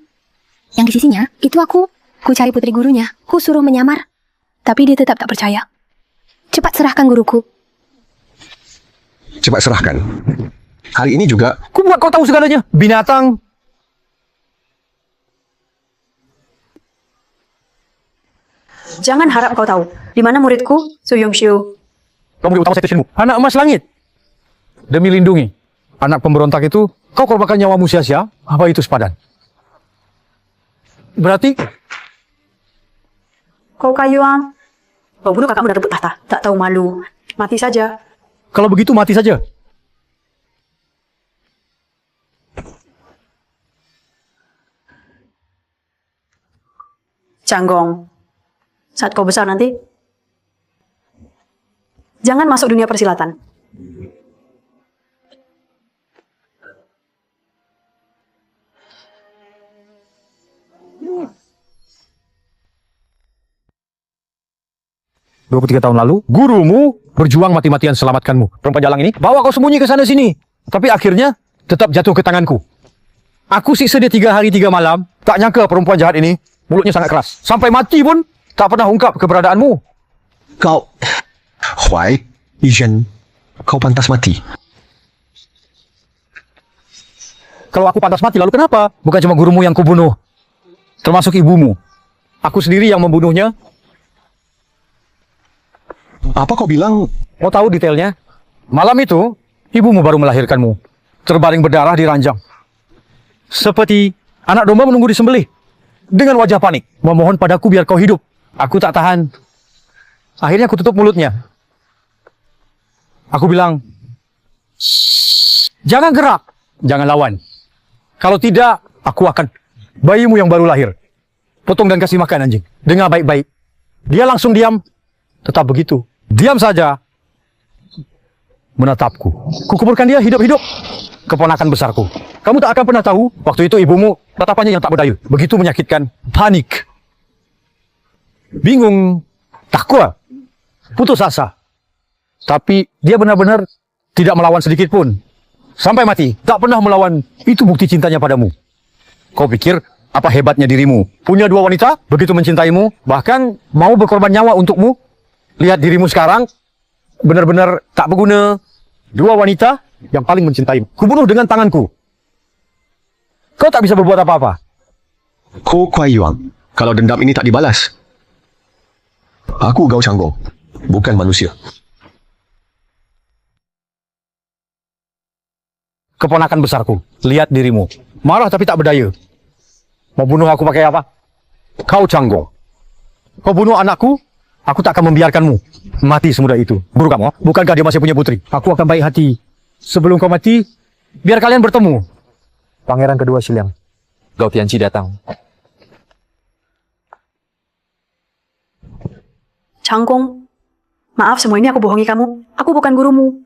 yang di sisinya, itu aku cari putri gurunya. Ku suruh menyamar. Tapi dia tetap tak percaya. Cepat serahkan guruku. Cepat serahkan. Hari ini juga Ku buat kau tahu segalanya. Binatang. Jangan harap kau tahu. Di mana muridku, Su Yongxiu? Kamu utama citationmu. Anak emas langit. Demi lindungi anak pemberontak itu, kau korbankan nyawamu sia-sia. Apa itu sepadan? Berarti Kau Kayuan. Kau bunuh kakakmu dan rebut tahta. Tak tahu malu. Mati saja. kalau begitu mati saja. Canggong. Saat kau besar nanti, jangan masuk dunia persilatan. Dua 23 tahun lalu, gurumu berjuang mati-matian selamatkanmu. Perempuan jalang ini bawa kau sembunyi ke sana sini. Tapi akhirnya tetap jatuh ke tanganku. Aku siksa dia 3 hari 3 malam. Tak nyangka perempuan jahat ini mulutnya sangat keras. Sampai mati pun tak pernah ungkap keberadaanmu. kau... Huai, Izhen, kau pantas mati. Kalau aku pantas mati, lalu kenapa? Bukan cuma gurumu yang kubunuh. Termasuk ibumu. Aku sendiri yang membunuhnya. Apa kau bilang? Mau tahu detailnya? Malam itu, ibumu baru melahirkanmu. Terbaring berdarah di ranjang. Seperti anak domba menunggu disembelih. Dengan wajah panik, memohon padaku biar kau hidup. Aku tak tahan. Akhirnya aku tutup mulutnya. Aku bilang, jangan gerak, jangan lawan. Kalau tidak, aku akan bayimu yang baru lahir. Potong dan kasih makan anjing. Dengar baik-baik. Dia langsung diam. Tetap begitu. Diam saja. Menatapku. Kukuburkan dia hidup-hidup. Keponakan besarku. Kamu tak akan pernah tahu, waktu itu ibumu tatapannya yang tak berdaya. Begitu menyakitkan. Panik. Bingung. Takwa. Putus asa. Tapi dia benar-benar tidak melawan sedikit pun. Sampai mati. Tak pernah melawan. Itu bukti cintanya padamu. Kau pikir apa hebatnya dirimu? Punya 2 wanita, begitu mencintaimu, bahkan mau berkorban nyawa untukmu. Lihat dirimu sekarang, benar-benar tak berguna. 2 wanita yang paling mencintaimu. Kubunuh dengan tanganku. Kau tak bisa berbuat apa-apa. Ko Kuai Yuan, kalau dendam ini tak dibalas. Aku Gao Changgong, bukan manusia. Keponakan besarku, lihat dirimu. Marah tapi tak berdaya. Mau bunuh aku pakai apa? Kau Changgong. Kau bunuh anakku, aku tak akan membiarkanmu mati semudah itu. Guru kamu, bukankah dia masih punya putri? Aku akan baik hati. Sebelum kau mati, biar kalian bertemu. Pangeran kedua Xiliang, Gao Tianqi datang. Canggong. Maaf, semua ini aku bohongi kamu. Aku bukan gurumu.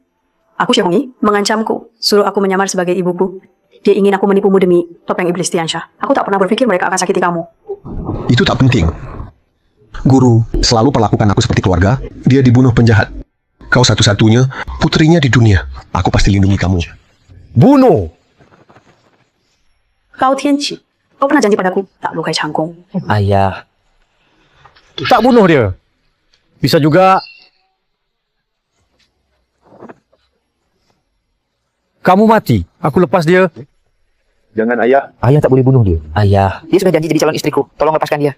Aku Xiaohongyi mengancamku, suruh aku menyamar sebagai ibuku. Dia ingin aku menipumu demi topeng iblis Tianxia. Aku tak pernah berpikir mereka akan sakiti kamu. Itu tak penting. Guru selalu perlakukan aku seperti keluarga. Dia dibunuh penjahat. Kau satu-satunya putrinya di dunia. Aku pasti lindungi kamu. Bunuh! Gao Tianqi, kau pernah janji padaku tak lukai Canggong. Ayah, Tak bunuh dia. Bisa juga kamu mati. Aku lepas dia. Jangan ayah. ayah tak boleh bunuh dia. Ayah, dia sudah janji jadi calon istriku. Tolong lepaskan dia.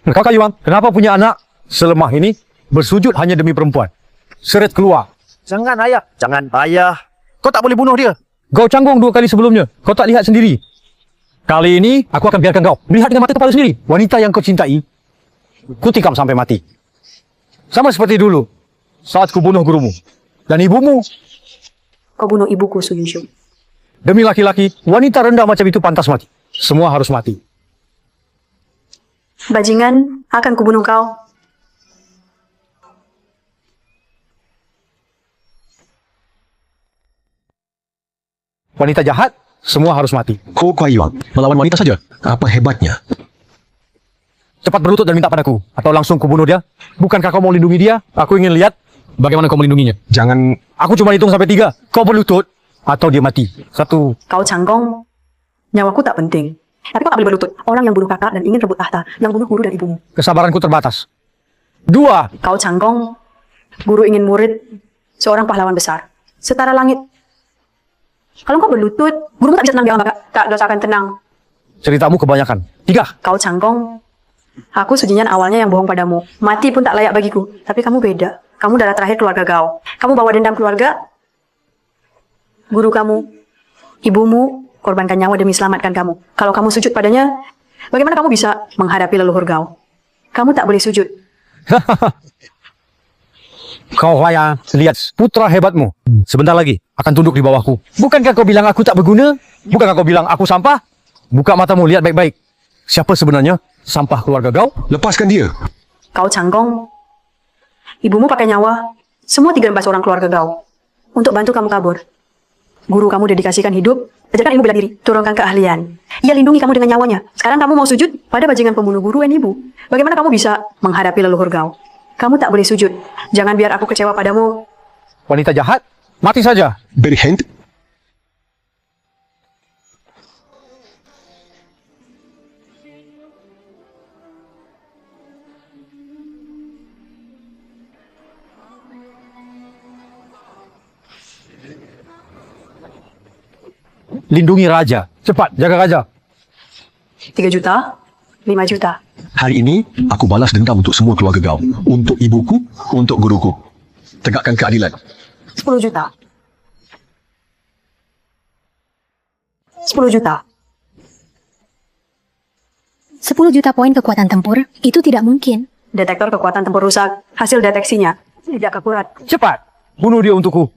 Kau Kayuan, kenapa punya anak selemah ini bersujud hanya demi perempuan? Seret keluar. Jangan ayah. Jangan ayah. Kau tak boleh bunuh dia. Kau Canggong 2 kali sebelumnya. Kau tak lihat sendiri. Kali ini, aku akan biarkan kau melihat dengan mata kepala sendiri. Wanita yang kau cintai, ku tikam sampai mati. Sama seperti dulu, saat ku bunuh gurumu. Dan ibumu, Kau bunuh ibuku, Su Yongxiu. demi laki-laki, wanita rendah macam itu pantas mati. Semua harus mati. Bajingan, akan kubunuh kau. Wanita jahat, semua harus mati. Ko Kuai Yuan, melawan wanita saja. Apa hebatnya? Cepat berlutut dan minta padaku. Atau langsung kubunuh dia. Bukankah kau mau lindungi dia? Aku ingin lihat Bagaimana kau melindunginya? Jangan... Aku cuma hitung sampai 3. Kau berlutut atau dia mati. 1. Kau Canggong, nyawaku tak penting. Tapi kau tak boleh berlutut. Orang yang bunuh kakak dan ingin rebut tahta, yang bunuh guru dan ibumu. Kesabaranku terbatas. 2. Kau Canggong, guru ingin murid seorang pahlawan besar, setara langit. Kalau kau berlutut, gurumu tak bisa tenang, dia tak akan tenang. Ceritamu kebanyakan. 3. Kau Canggong, aku Sujinyan awalnya yang bohong padamu. Mati pun tak layak bagiku. Tapi kamu beda. Kamu darah terakhir keluarga Gao. Kamu bawa dendam keluarga. Guru kamu, ibumu, korbankan nyawa demi selamatkan kamu. Kalau kamu sujud padanya, bagaimana kamu bisa menghadapi leluhur Gao? Kamu tak boleh sujud. Kau Huayan, lihat putra hebatmu. Sebentar lagi akan tunduk di bawahku. Bukankah kau bilang aku tak berguna? Bukankah kau bilang aku sampah? Buka matamu, lihat baik-baik. Siapa sebenarnya sampah keluarga Gao? Lepaskan dia. Kau Canggong, ibumu pakai nyawa, semua 13 orang keluarga Gao, untuk bantu kamu kabur. Guru kamu dedikasikan hidup, ajarkan ilmu bela diri, turunkan keahlian. Ia lindungi kamu dengan nyawanya. Sekarang kamu mau sujud pada bajingan pembunuh guru dan ibu. Bagaimana kamu bisa menghadapi leluhur Gao? Kamu tak boleh sujud. Jangan biar aku kecewa padamu. Wanita jahat, mati saja. Berhenti. Lindungi raja. Cepat, jaga raja. 3 juta, 5 juta. Hari ini, aku balas dendam untuk semua keluarga Gao. Untuk ibuku, untuk guruku. Tegakkan keadilan. 10 juta. 10 juta. 10 juta poin kekuatan tempur, itu tidak mungkin. Detektor kekuatan tempur rusak. Hasil deteksinya tidak akurat. Cepat, bunuh dia untukku.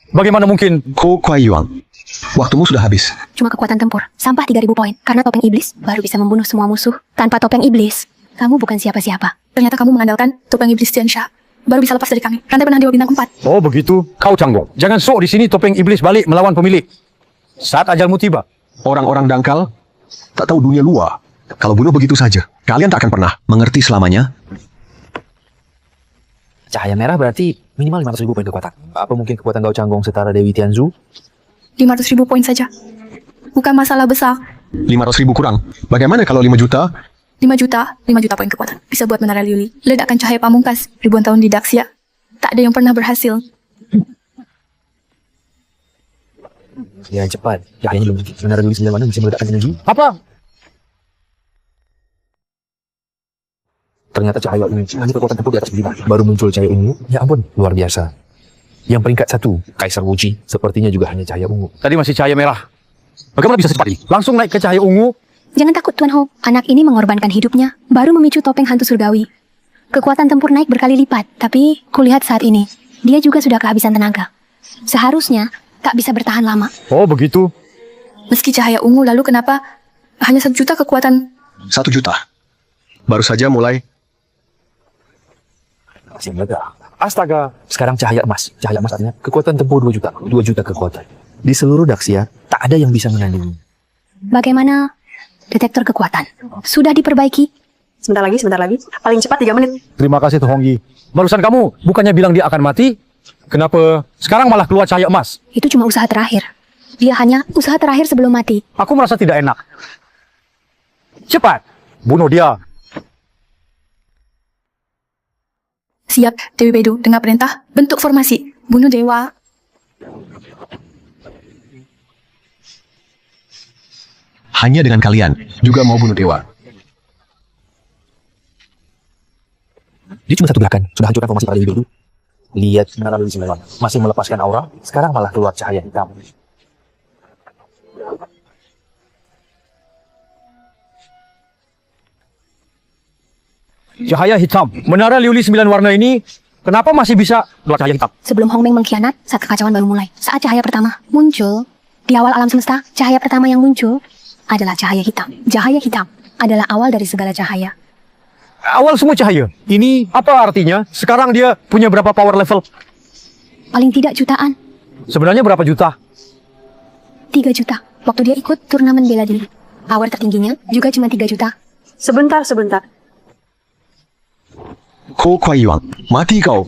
Bagaimana mungkin? Ko Kuai Yuan, waktumu sudah habis. Cuma kekuatan tempur, sampah 3.000 poin. Karena topeng iblis baru bisa membunuh semua musuh. Tanpa topeng iblis, kamu bukan siapa-siapa. Ternyata kamu mengandalkan topeng iblis Tiansha. Baru bisa lepas dari kami. Rantai benang Dewa Bintang 4. Oh begitu, kau Canggong. Jangan sok di sini topeng iblis balik melawan pemilik. Saat ajalmu tiba. Orang-orang dangkal tak tahu dunia luar. Kalau bunuh begitu saja, kalian tak akan pernah mengerti selamanya. Cahaya merah berarti minimal 500.000 poin kekuatan. Apa mungkin kekuatan Gao Canggong setara Dewi Tianzu? 500.000 poin saja. Bukan masalah besar. 500.000 kurang. Bagaimana kalau 5 juta? 5 juta poin kekuatan. Bisa buat menara Liuli. Ledakkan cahaya pamungkas ribuan tahun di Daxia. Tak ada yang pernah berhasil. Ya cepat. Cahayanya belum sedikit. Menara Liuli 9 mana bisa meledakkan energi? Apa? Ternyata cahaya ini hanya kekuatan tempur di atas 5. Baru muncul cahaya ungu. Ya ampun, luar biasa. Yang peringkat 1, Kaisar Wuji. Sepertinya juga hanya cahaya ungu. Tadi masih cahaya merah. Bagaimana bisa secepat ini? Langsung naik ke cahaya ungu. Jangan takut Tuan Ho, anak ini mengorbankan hidupnya, baru memicu topeng hantu surgawi. Kekuatan tempur naik berkali lipat, tapi kulihat saat ini, dia juga sudah kehabisan tenaga. Seharusnya tak bisa bertahan lama. Oh begitu. Meski cahaya ungu, lalu kenapa hanya 1 juta kekuatan? 1 juta. Baru saja mulai. Masih meledak. Astaga. Sekarang cahaya emas. Cahaya emas artinya kekuatan tempur 2 juta. 2 juta kekuatan. Di seluruh Daxia, tak ada yang bisa menandingi. Bagaimana detektor kekuatan? Sudah diperbaiki? Sebentar lagi. Paling cepat 3 menit. Terima kasih Tuh Hongyi. Barusan kamu bukannya bilang dia akan mati? Kenapa sekarang malah keluar cahaya emas? Itu cuma usaha terakhir. Dia hanya usaha terakhir sebelum mati. Aku merasa tidak enak. Cepat, bunuh dia. Siap, Dewi Bedu. Dengar perintah, bentuk formasi. Bunuh dewa. Hanya dengan kalian juga mau bunuh dewa. Dia cuma 1 gerakan. Sudah hancurkan formasi para Dewi Bedu. Lihat menara Liuli 9. Masih melepaskan aura. Sekarang malah keluar cahaya hitam. Cahaya hitam. Menara Liuli 9 warna ini kenapa masih bisa keluar cahaya hitam? Sebelum Hong Meng mengkhianat, saat kekacauan baru mulai. Saat cahaya pertama muncul, di awal alam semesta, cahaya pertama yang muncul adalah cahaya hitam. Cahaya hitam adalah awal dari segala cahaya. Awal semua cahaya. Ini apa artinya? Sekarang dia punya berapa power level? Paling tidak jutaan, Sebenarnya berapa juta? 3 juta. Waktu dia ikut turnamen bela diri. Power tertingginya juga cuma 3 juta. Sebentar. Ko Kuai Yuan, mati kau.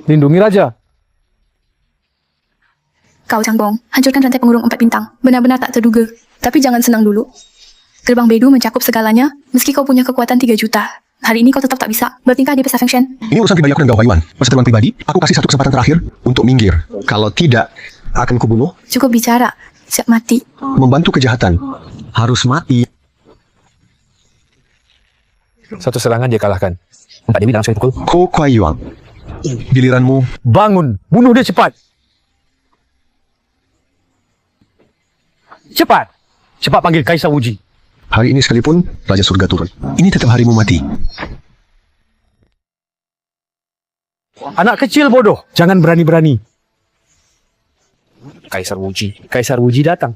Lindungi Raja. Gao Changbong, hancurkan rantai pengurung 4 bintang. Benar-benar tak terduga. Tapi jangan senang dulu. Gerbang Beidou mencakup segalanya, meski kau punya kekuatan 3 juta. Hari ini kau tetap tak bisa bertingkah di pesta Feng Shen. Ini urusan pribadi aku dan Gao Huayuan. Perseteruan pribadi, aku kasih satu kesempatan terakhir untuk minggir. Kalau tidak, akan kubunuh. Cukup bicara, siap mati. Membantu kejahatan. Harus mati. Satu serangan dia kalahkan. 4 dewi dalam sekali pukul. Ko Kuai Yuan, giliranmu. Bangun, bunuh dia cepat. Cepat. Cepat panggil Kaisar Wuji. Hari ini sekalipun Raja Surga turun. Ini tetap harimu mati. Anak kecil bodoh, jangan berani-berani. Kaisar Wuji datang.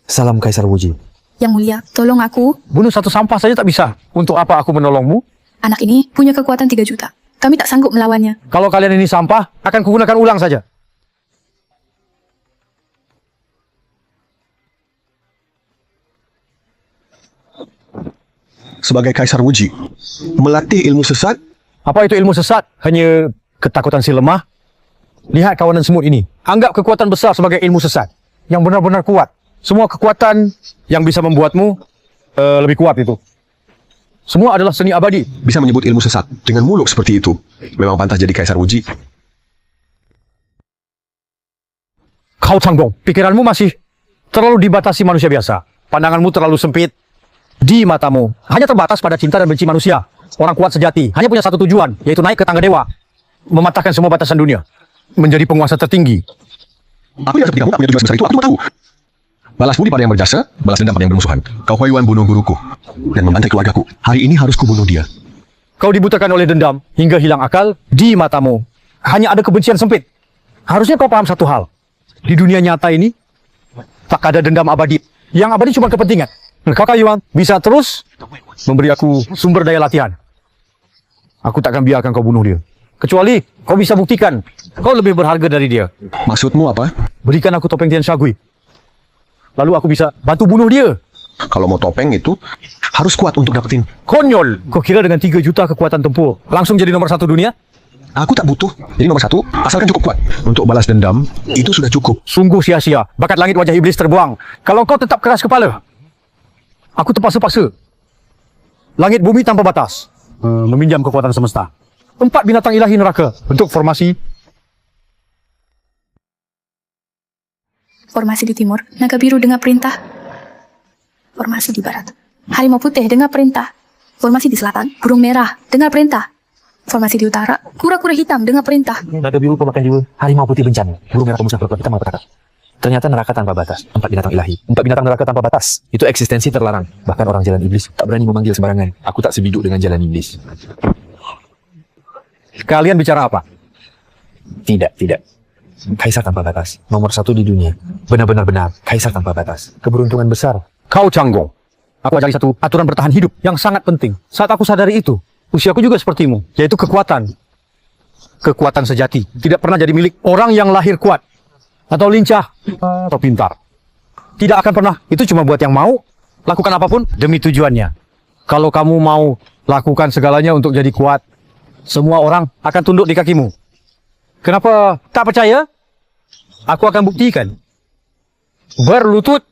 Salam Kaisar Wuji. Yang mulia, tolong aku. Bunuh satu sampah saja tak bisa. Untuk apa aku menolongmu? Anak ini punya kekuatan 3 juta. Kami tak sanggup melawannya. Kalau kalian ini sampah, akan kugunakan ulang saja. Sebagai Kaisar Wuji, melatih ilmu sesat. Apa itu ilmu sesat? Hanya ketakutan si lemah? Lihat kawanan semut ini. Anggap kekuatan besar sebagai ilmu sesat. Yang benar-benar kuat. Semua kekuatan yang bisa membuatmu lebih kuat itu. Semua adalah seni abadi. Bisa menyebut ilmu sesat dengan muluk seperti itu. Memang pantas jadi Kaisar Wuji. Kau Changbong, pikiranmu masih terlalu dibatasi manusia biasa. Pandanganmu terlalu sempit di matamu. Hanya terbatas pada cinta dan benci manusia. Orang kuat sejati hanya punya satu tujuan, yaitu naik ke tangga dewa. Mematahkan semua batasan dunia. Menjadi penguasa tertinggi. Aku yang seperti kamu tak punya tujuan sebesar itu, aku cuma tahu. Balas budi pada yang berjasa, balas dendam pada yang bermusuhan. Gao Huayuan bunuh guruku dan membantai keluargaku. Hari ini harus kubunuh dia. Kau dibutakan oleh dendam hingga hilang akal di matamu. Hanya ada kebencian sempit. Harusnya kau paham satu hal. Di dunia nyata ini, tak ada dendam abadi. Yang abadi cuma kepentingan. Kau Yuan bisa terus memberi aku sumber daya latihan. Aku takkan biarkan kau bunuh dia. Kecuali kau bisa buktikan kau lebih berharga dari dia. Maksudmu apa? Berikan aku topeng Tian Shagui. Lalu aku bisa bantu bunuh dia. Kalau mau topeng itu harus kuat untuk dapetin. Konyol. Kau kira dengan 3 juta kekuatan tempur langsung jadi nomor 1 dunia? Aku tak butuh jadi nomor 1, asalkan cukup kuat. Untuk balas dendam, itu sudah cukup. Sungguh sia-sia. Bakat langit wajah iblis terbuang. Kalau kau tetap keras kepala, aku terpaksa-paksa. Langit bumi tanpa batas. Meminjam kekuatan semesta. 4 binatang ilahi neraka. Bentuk formasi. Formasi di timur, naga biru dengar perintah. Formasi di barat, harimau putih dengar perintah. Formasi di selatan, burung merah dengar perintah. Formasi di utara, kura-kura hitam dengar perintah. Naga biru pemakan jiwa, harimau putih bencana, burung merah pemusnah berkuat hitam malapetaka. Ternyata neraka tanpa batas, 4 binatang ilahi, 4 binatang neraka tanpa batas. Itu eksistensi terlarang. Bahkan orang jalan iblis tak berani memanggil sembarangan. Aku tak sebiduk dengan jalan iblis. Kalian bicara apa? Tidak. Kaisar tanpa batas, nomor 1 di dunia. Benar-benar benar, kaisar tanpa batas. Keberuntungan besar. Kau Changbong. Aku ajari satu aturan bertahan hidup yang sangat penting. Saat aku sadari itu, usiaku juga sepertimu, yaitu kekuatan. Kekuatan sejati. Tidak pernah jadi milik orang yang lahir kuat. Atau lincah. Atau pintar. Tidak akan pernah. Itu cuma buat yang mau. Lakukan apapun demi tujuannya. Kalau kamu mau lakukan segalanya untuk jadi kuat, semua orang akan tunduk di kakimu. Kenapa tak percaya? Aku akan buktikan. Berlutut.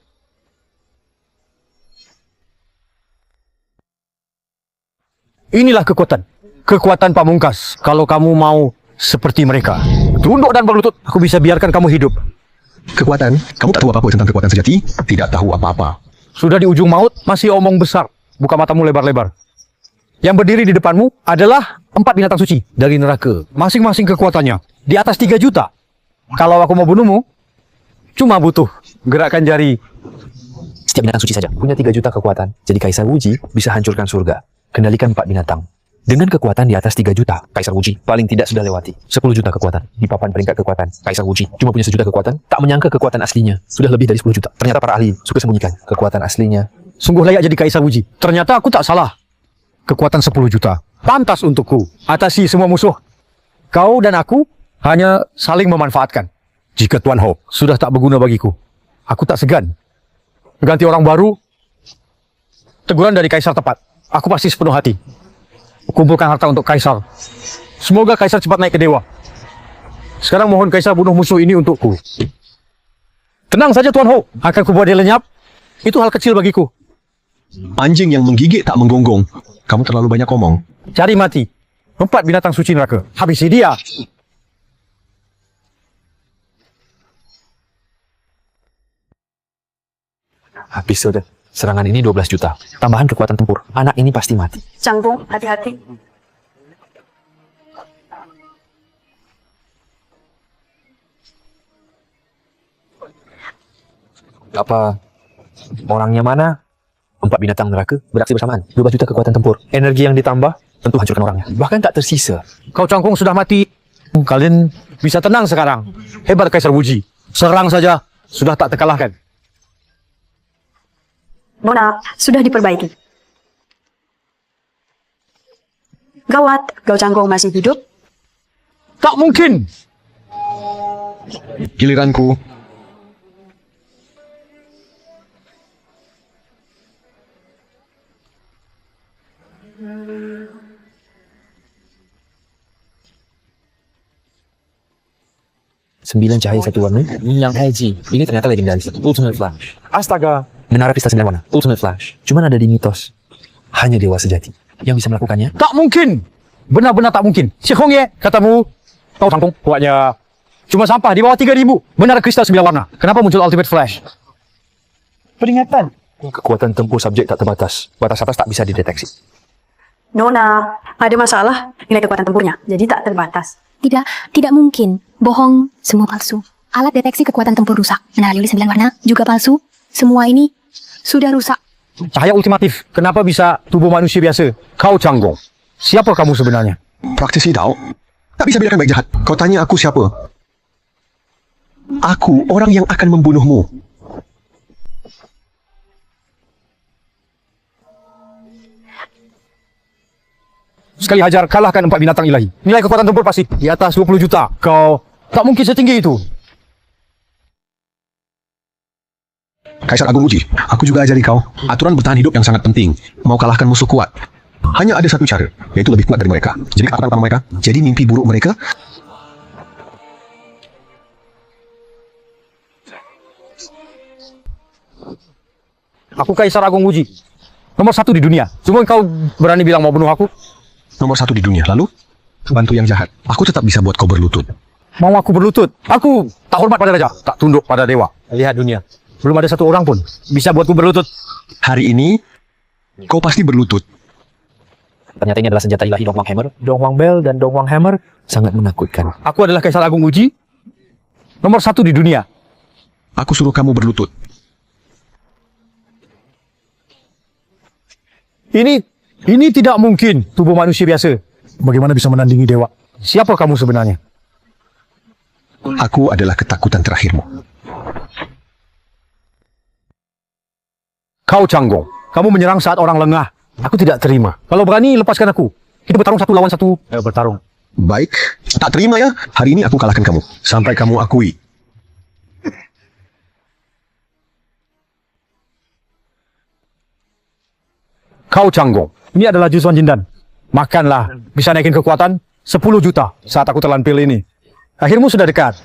Inilah kekuatan. Kekuatan pamungkas. Kalau kamu mau seperti mereka. Tunduk dan berlutut. Aku bisa biarkan kamu hidup. Kekuatan? Kamu tak tahu apa-apa tentang kekuatan sejati? Tidak tahu apa-apa. Sudah di ujung maut, masih omong besar. Buka matamu lebar-lebar. Yang berdiri di depanmu adalah 4 binatang suci dari neraka. Masing-masing kekuatannya di atas 3 juta. Kalau aku mau bunuhmu, cuma butuh gerakan jari. Setiap binatang suci saja punya 3 juta kekuatan. Jadi Kaisar Wuji bisa hancurkan surga. Kendalikan 4 binatang. Dengan kekuatan di atas 3 juta, Kaisar Wuji paling tidak sudah lewati 10 juta kekuatan. Di papan peringkat kekuatan, Kaisar Wuji cuma punya 1 juta kekuatan. Tak menyangka kekuatan aslinya sudah lebih dari 10 juta. Ternyata para ahli suka sembunyikan kekuatan aslinya. Sungguh layak jadi Kaisar Wuji. Ternyata aku tak salah. Kekuatan 10 juta. Pantas untukku. Atasi semua musuh. Kau dan aku hanya saling memanfaatkan. Jika Tuan Ho sudah tak berguna bagiku, aku tak segan. Ganti orang baru. Teguran dari Kaisar tepat. Aku pasti sepenuh hati. kumpulkan harta untuk Kaisar. Semoga Kaisar cepat naik ke dewa. Sekarang mohon Kaisar bunuh musuh ini untukku. Tenang saja Tuan Ho, akan kubuat dia lenyap. Itu hal kecil bagiku. Anjing yang menggigit tak menggonggong. Kamu terlalu banyak omong. Cari mati. 4 binatang suci neraka. Habisi dia. Habis sudah. Serangan ini 12 juta. Tambahan kekuatan tempur. Anak ini pasti mati. Canggung, hati-hati. Apa orangnya mana? 4 binatang neraka beraksi bersamaan. 12 juta kekuatan tempur. Energi yang ditambah tentu hancurkan orangnya. Bahkan tak tersisa. Kau Cangkung sudah mati. Kalian bisa tenang sekarang. Hebat Kaisar Wuji. Serang saja. Sudah tak terkalahkan. Nona, sudah diperbaiki. Gawat, Gao Canggung masih hidup. Tak mungkin. Giliranku. Sembilan cahaya satu warna. Yang Haji. Ini ternyata legendaris. Ultimate Flash. Astaga. Menara Pista 9 warna. Ultimate Flash. Cuman ada di mitos. Hanya dewa sejati yang bisa melakukannya. Tak mungkin. Benar-benar tak mungkin. Si Hong Ye, katamu, kau Cangkung, buatnya cuma sampah di bawah 3.000. Menara kristal 9 warna. Kenapa muncul Ultimate Flash? Peringatan. Kekuatan tempur subjek tak terbatas. Batas atas tak bisa dideteksi. Nona, ada masalah nilai kekuatan tempurnya, jadi tak terbatas. Tidak mungkin. Bohong, semua palsu. Alat deteksi kekuatan tempur rusak. Menara lili 9 warna juga palsu. Semua ini sudah rusak. Cahaya ultimatif. Kenapa bisa tubuh manusia biasa? Kau Canggung. Siapa kamu sebenarnya? Praktisi tau. Tak bisa bedakan baik jahat. Kau tanya aku siapa? Aku orang yang akan membunuhmu. Sekali hajar, kalahkan 4 binatang ilahi. Nilai kekuatan tempur pasti di atas 20 juta. Kau tak mungkin setinggi itu. Kaisar Agung Wuji, aku juga ajari kau aturan bertahan hidup yang sangat penting. Mau kalahkan musuh kuat, hanya ada satu cara, yaitu lebih kuat dari mereka. Jadi kata utama mereka, jadi mimpi buruk mereka. Aku Kaisar Agung Wuji, nomor 1 di dunia. Cuma kau berani bilang mau bunuh aku? Nomor 1 di dunia. Lalu, bantu yang jahat. Aku tetap bisa buat kau berlutut. Mau aku berlutut? Aku tak hormat pada raja, tak tunduk pada dewa. Lihat dunia, belum ada satu orang pun bisa buatku berlutut. Hari ini, kau pasti berlutut. Ternyata ini adalah senjata ilahi Dong Wang Hammer. Dong Wang Bell dan Dong Wang Hammer sangat menakutkan. Aku adalah Kaisar Agung Wuji, nomor 1 di dunia. Aku suruh kamu berlutut. Ini tidak mungkin. Tubuh manusia biasa. Bagaimana bisa menandingi dewa? Siapa kamu sebenarnya? Aku adalah ketakutan terakhirmu. Kau Canggung, kamu menyerang saat orang lengah. Aku tidak terima. Kalau berani, lepaskan aku. Kita bertarung 1 lawan 1. Bertarung. Baik, tak terima ya. Hari ini aku kalahkan kamu. Sampai kamu akui. Kau Canggung, ini adalah jus Wan Jindan. Makanlah, bisa naikin kekuatan 10 juta saat aku terlampil ini. Akhirmu sudah dekat.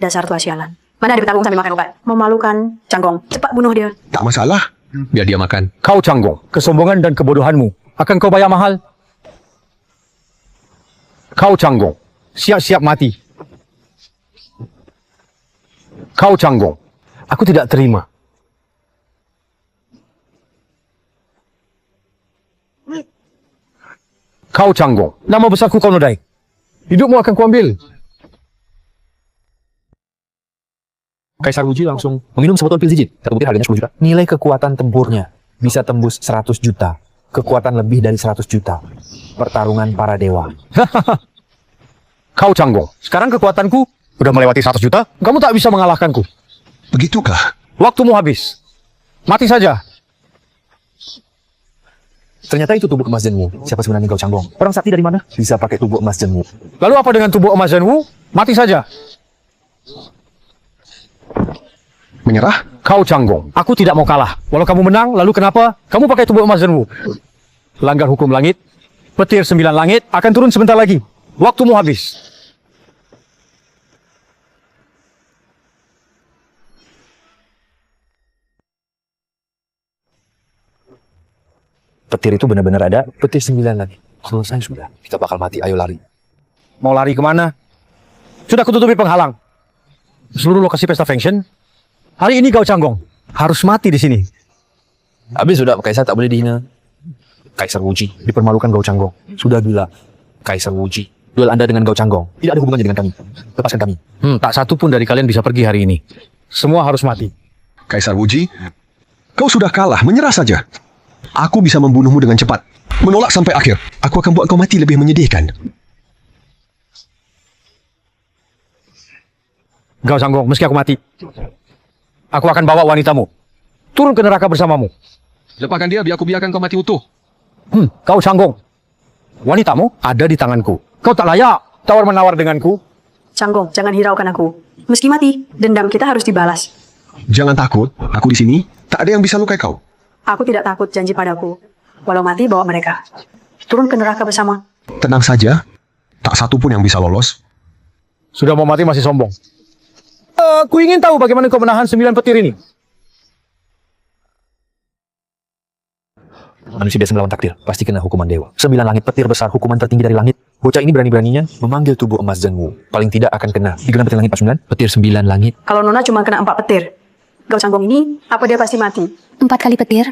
Dasar tua sialan. Mana ada bertarung sambil makan obat? Memalukan. Canggung, cepat bunuh dia. Tak masalah. Biar dia makan. Kau Canggung, kesombongan dan kebodohanmu akan kau bayar mahal. Kau Canggung, siap-siap mati. Kau Canggung, aku tidak terima. Kau Canggung, nama besarku kau nodai. Hidupmu akan kuambil. Kaisar Wuji langsung meminum sebotol pil jijit. Satu butir harganya 10 juta. Nilai kekuatan tempurnya bisa tembus 100 juta. Kekuatan lebih dari 100 juta. Pertarungan para dewa. Kau Canggung, sekarang kekuatanku udah melewati 100 juta. Kamu tak bisa mengalahkanku. Begitukah? Waktumu habis. Mati saja. Ternyata itu tubuh emas Zhenwu. Siapa sebenarnya Gao Canggung? Orang sakti dari mana? Bisa pakai tubuh emas Zhenwu. Lalu apa dengan tubuh emas Zhenwu? Mati saja. Menyerah? Kau Canggung, aku tidak mau kalah. Walau kamu menang, lalu kenapa? Kamu pakai tubuh emas Zhenwu. Langgar hukum langit, Petir 9 langit akan turun sebentar lagi. Waktumu habis. Petir itu benar-benar ada. Petir 9 lagi. Selesai sudah. Kita bakal mati. Ayo lari. Mau lari kemana? Sudah kututupi penghalang. Seluruh lokasi pesta function. Hari ini Gao Changgong harus mati di sini. Habis sudah. Kaisar tak boleh dihina. Kaisar Wuji dipermalukan Gao Changgong. Sudah gila. Kaisar Wuji. Duel Anda dengan Gao Changgong tidak ada hubungannya dengan kami. Lepaskan kami. Tak satu pun dari kalian bisa pergi hari ini. Semua harus mati. Kaisar Wuji, kau sudah kalah, menyerah saja. Aku bisa membunuhmu dengan cepat. Menolak sampai akhir. Aku akan buat kau mati lebih menyedihkan. Gao Changgong, meski aku mati, aku akan bawa wanitamu turun ke neraka bersamamu. Lepaskan dia, biar aku biarkan kau mati utuh. Gao Changgong, wanitamu ada di tanganku. Kau tak layak tawar-menawar denganku. Changgong, jangan hiraukan aku. Meski mati, dendam kita harus dibalas. Jangan takut, aku di sini. Tak ada yang bisa lukai kau. Aku tidak takut, janji padaku. Walau mati, bawa mereka. Turun ke neraka bersama. Tenang saja, tak satu pun yang bisa lolos. Sudah mau mati masih sombong. Aku ingin tahu bagaimana kau menahan 9 petir ini. Manusia biasa melawan takdir, pasti kena hukuman dewa. 9 langit petir besar, hukuman tertinggi dari langit. Bocah ini berani-beraninya memanggil tubuh emas Zhenwu. Paling tidak akan kena. Digelam petir langit pas 9, petir 9 langit. Kalau Nona cuma kena 4 petir, Gao Changgong ini, apa dia pasti mati? 4 kali petir,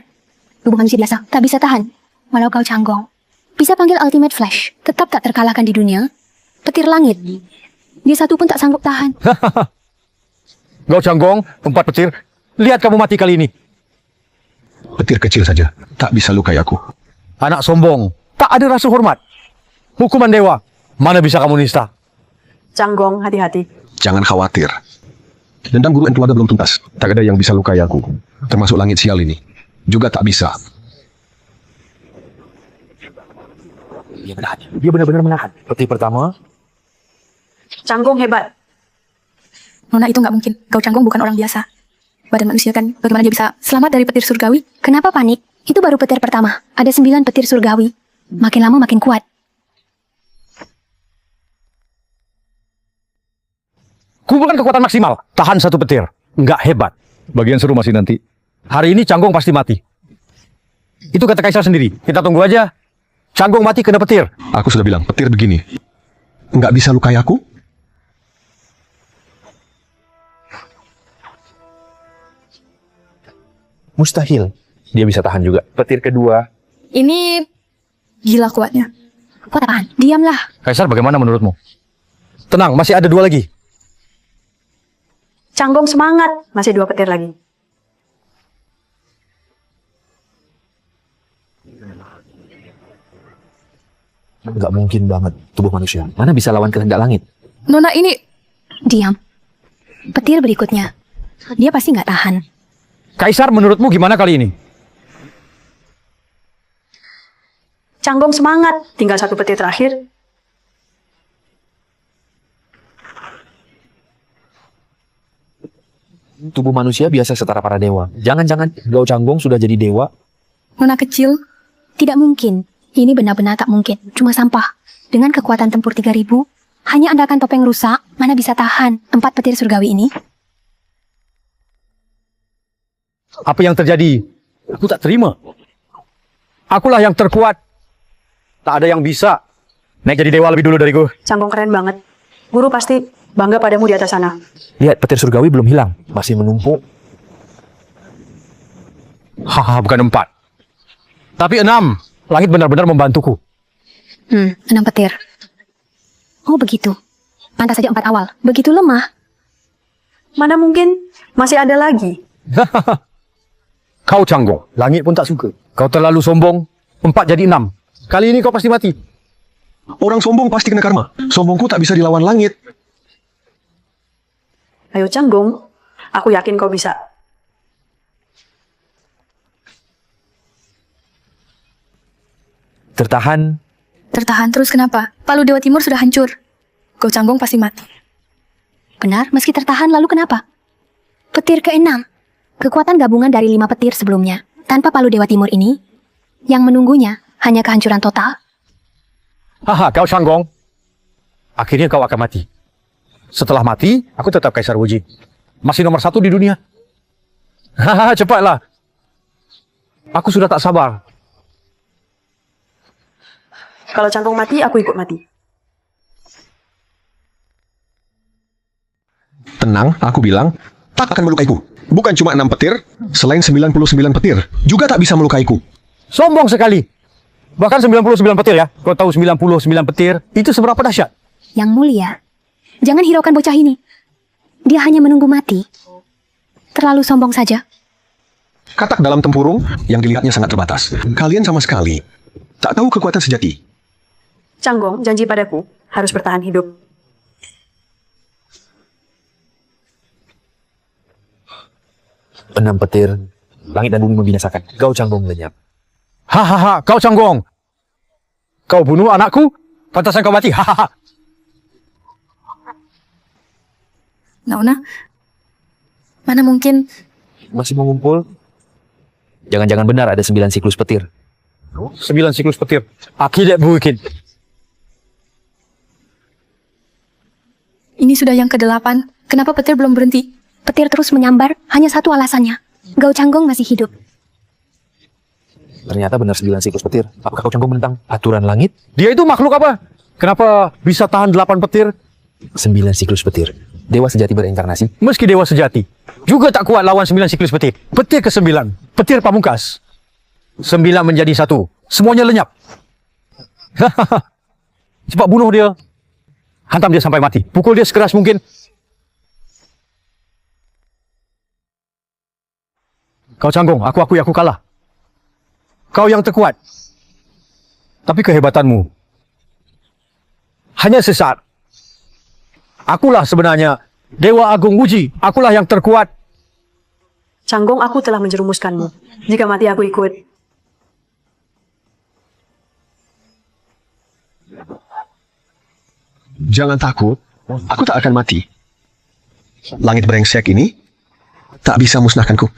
tubuh manusia biasa tak bisa tahan. Walau Gao Changgong bisa panggil Ultimate Flash, tetap tak terkalahkan di dunia. Petir langit, dia satu pun tak sanggup tahan. Gao Changgong, 4 petir. Lihat kamu mati kali ini. Petir kecil saja, tak bisa lukai aku. Anak sombong, tak ada rasa hormat. Hukuman dewa, mana bisa kamu nista? Changgong, hati-hati. Jangan khawatir. Dendam guru dan keluarga belum tuntas. Tak ada yang bisa lukai aku. Termasuk langit sial ini. Juga tak bisa. Dia menahan. Dia benar-benar menahan. Petir pertama. Changgong hebat. Nona itu nggak mungkin. Gao Changgong bukan orang biasa. Badan manusia kan, bagaimana dia bisa selamat dari petir surgawi? Kenapa panik? Itu baru petir pertama. Ada 9 petir surgawi. Makin lama makin kuat. Kumpulkan kekuatan maksimal. Tahan 1 petir. Nggak hebat. Bagian seru masih nanti. Hari ini Changgong pasti mati. Itu kata Kaisar sendiri. Kita tunggu aja. Changgong mati kena petir. Aku sudah bilang, petir begini. Nggak bisa lukai aku? Mustahil. Dia bisa tahan juga. Petir kedua. Ini gila kuatnya. Kuat apaan? Diamlah. Kaisar bagaimana menurutmu? Tenang, masih ada 2 lagi. Changgong semangat, masih 2 petir lagi. Nggak mungkin banget tubuh manusia. Mana bisa lawan kehendak langit? Nona ini Diam. Petir berikutnya. Dia pasti nggak tahan. Kaisar menurutmu gimana kali ini? Changgong semangat, tinggal 1 petir terakhir. Tubuh manusia biasa setara para dewa. Jangan-jangan Gao Changgong sudah jadi dewa. Nona kecil. Tidak mungkin. Ini benar-benar tak mungkin. Cuma sampah. Dengan kekuatan tempur 3000, hanya andakan topeng rusak, mana bisa tahan 4 petir surgawi ini? Apa yang terjadi? Aku tak terima. Akulah yang terkuat. Tak ada yang bisa naik jadi dewa lebih dulu dariku. Changgong keren banget. Guru pasti bangga padamu di atas sana. Lihat, petir surgawi belum hilang. Masih menumpuk. Haha, bukan 4. Tapi 6. Langit benar-benar membantuku. 6 petir. Oh begitu. Pantas saja 4 awal. Begitu lemah. Mana mungkin masih ada lagi. Kau Changgong, langit pun tak suka. Kau terlalu sombong. 4 jadi 6. Kali ini kau pasti mati. Orang sombong pasti kena karma. Sombongku tak bisa dilawan langit. Ayo Changgong, aku yakin kau bisa. Tertahan. Tertahan terus kenapa? Palu Dewa Timur sudah hancur. Gao Changgong pasti mati. Benar, meski tertahan lalu kenapa? Petir ke-6. Kekuatan gabungan dari 5 petir sebelumnya. Tanpa palu Dewa Timur ini, yang menunggunya hanya kehancuran total. Haha, Gao Changgong. Akhirnya kau akan mati. Setelah mati, aku tetap Kaisar Wuji. Masih nomor 1 di dunia. Hahaha, cepatlah. Aku sudah tak sabar. Kalau Changgong mati, aku ikut mati. Tenang, aku bilang, tak akan melukaiku. Bukan cuma 6 petir, selain 99 petir, juga tak bisa melukaiku. Sombong sekali. Bahkan 99 petir ya. Kau tahu 99 petir itu seberapa dahsyat? Yang mulia, jangan hiraukan bocah ini. Dia hanya menunggu mati. Terlalu sombong saja. Katak dalam tempurung yang dilihatnya sangat terbatas. Kalian sama sekali tak tahu kekuatan sejati. Changgong janji padaku harus bertahan hidup. Enam petir, langit dan bumi membinasakan. Gao Changgong lenyap. Hahaha, Gao Changgong. Kau bunuh anakku? Pantasan kau mati. Hahaha. Nauna, mana mungkin Masih mengumpul? Jangan-jangan benar ada 9 siklus petir. 9 siklus petir. Akibat mungkin. ini sudah yang ke-8. Kenapa petir belum berhenti? Petir terus menyambar, hanya satu alasannya. Gao Changgong masih hidup. Ternyata benar 9 siklus petir. Apakah Gao Changgong menentang aturan langit? Dia itu makhluk apa? Kenapa bisa tahan 8 petir? 9 siklus petir. Dewa sejati berinkarnasi. Meski dewa sejati juga tak kuat lawan 9 siklus petir. Petir ke-9, petir pamungkas. 9 menjadi 1. Semuanya lenyap. Cepat bunuh dia. Hantam dia sampai mati. Pukul dia sekeras mungkin. Kau Changgong, aku akui aku kalah. Kau yang terkuat. Tapi kehebatanmu hanya sesaat. Akulah sebenarnya Dewa Agung Wuji. Akulah yang terkuat. Changgong, aku telah menjerumuskanmu. Jika mati aku ikut. Jangan takut, aku tak akan mati. Langit brengsek ini tak bisa musnahkanku.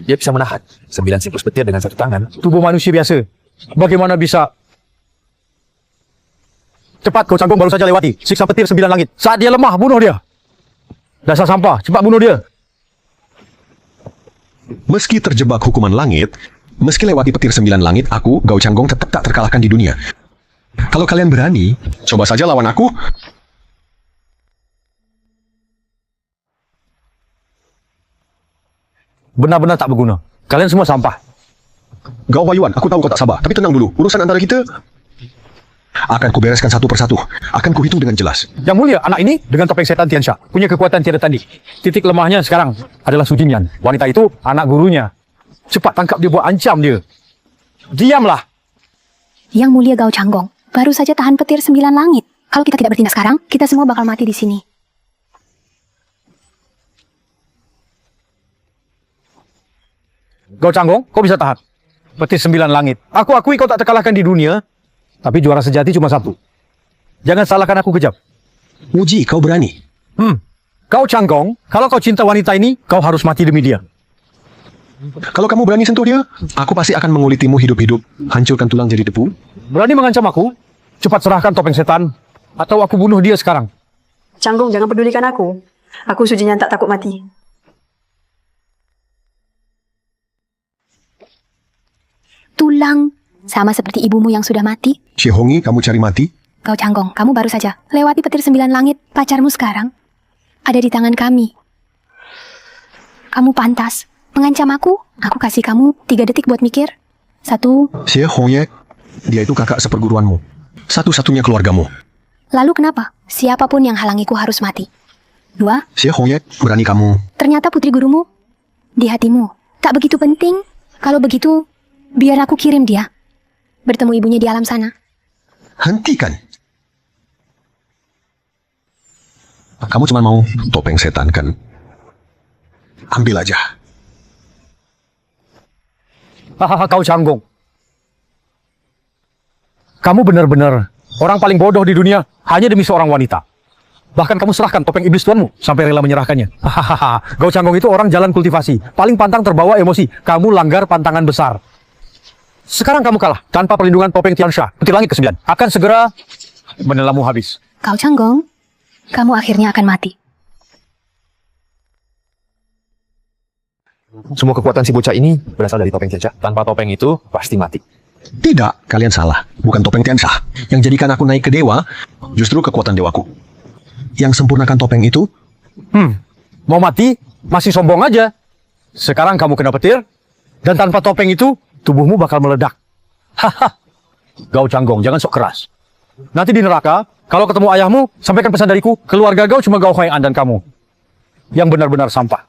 Dia bisa menahan 9 siklus petir dengan satu tangan. Tubuh manusia biasa. Bagaimana bisa? Cepat, Gao Changgong baru saja lewati siksa petir 9 langit. Saat dia lemah, bunuh dia. Dasar sampah, cepat bunuh dia. Meski terjebak hukuman langit, meski lewati petir 9 langit, aku, Gao Changgong, tetap tak terkalahkan di dunia. Kalau kalian berani, coba saja lawan aku. Benar-benar tak berguna. Kalian semua sampah. Gao Huayuan, aku tahu kau tak sabar, tapi tenang dulu. Urusan antara kita akan kubereskan satu persatu. Akan kuhitung dengan jelas. Yang mulia, anak ini dengan topeng setan Tiansha punya kekuatan tiada tanding. Titik lemahnya sekarang adalah Su Jingyan. Wanita itu anak gurunya. Cepat tangkap dia, buat ancam dia. Diamlah. Yang mulia Gao Changgong, baru saja tahan petir 9 langit. Kalau kita tidak bertindak sekarang, kita semua bakal mati di sini. Gao Changgong, kau bisa tahan petir 9 langit. Aku akui kau tak terkalahkan di dunia, tapi juara sejati cuma satu. Jangan salahkan aku kejam. Wuji, kau berani. Gao Changgong, kalau kau cinta wanita ini, kau harus mati demi dia. Kalau kamu berani sentuh dia, aku pasti akan mengulitimu hidup-hidup, hancurkan tulang jadi debu. Berani mengancam aku? Cepat serahkan topeng setan, atau aku bunuh dia sekarang. Changgong, jangan pedulikan aku. Aku Su Jingyan tak takut mati. Tulang, sama seperti ibumu yang sudah mati. Xie Hongi, kamu cari mati? Gao Changgong, kamu baru saja lewati petir 9 langit. Pacarmu sekarang ada di tangan kami. Kamu pantas mengancam aku. Aku kasih kamu 3 detik buat mikir. 1. Xie Hongi, dia itu kakak seperguruanmu. Satu-satunya keluargamu. Lalu kenapa? Siapapun yang halangiku harus mati. 2. Xie Hongi, berani kamu. Ternyata putri gurumu di hatimu tak begitu penting. Kalau begitu, biar aku kirim dia bertemu ibunya di alam sana. Hentikan. Kamu cuma mau topeng setan kan? Ambil aja. Hahaha, Gao Changgong. Kamu benar-benar orang paling bodoh di dunia hanya demi seorang wanita. Bahkan kamu serahkan topeng iblis tuanmu sampai rela menyerahkannya. Hahaha. Gao Changgong itu orang jalan kultivasi, paling pantang terbawa emosi. Kamu langgar pantangan besar. Sekarang kamu kalah tanpa perlindungan topeng Tiansha. Petir langit ke-9 akan segera menelanmu habis. Gao Changgong, kamu akhirnya akan mati. Semua kekuatan si bocah ini berasal dari topeng Tiansha. Tanpa topeng itu pasti mati. Tidak, kalian salah. Bukan topeng Tiansha. Yang jadikan aku naik ke dewa, justru kekuatan dewaku. Yang sempurnakan topeng itu, Mau mati? Masih sombong aja. Sekarang kamu kena petir, dan tanpa topeng itu, tubuhmu bakal meledak. Haha. Gao Changgong, jangan sok keras. Nanti di neraka, kalau ketemu ayahmu, sampaikan pesan dariku, keluarga Gao cuma Gao Huai'an dan kamu. Yang benar-benar sampah.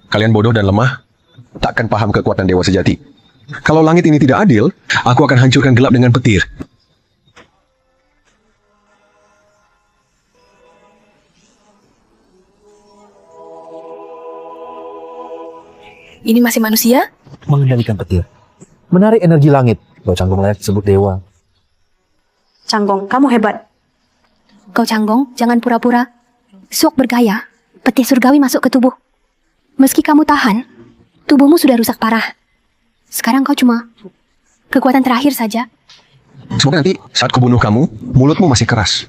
kalian bodoh dan lemah, takkan paham kekuatan dewa sejati. Kalau langit ini tidak adil, aku akan hancurkan gelap dengan petir. Ini masih manusia? Mengendalikan petir. Menarik energi langit. Gao Changgong layak disebut dewa. Changgong, kamu hebat. Gao Changgong, jangan pura-pura. Sok bergaya, petir surgawi masuk ke tubuh. Meski kamu tahan, tubuhmu sudah rusak parah. Sekarang kau cuma kekuatan terakhir saja. Semoga nanti saat kubunuh kamu, mulutmu masih keras.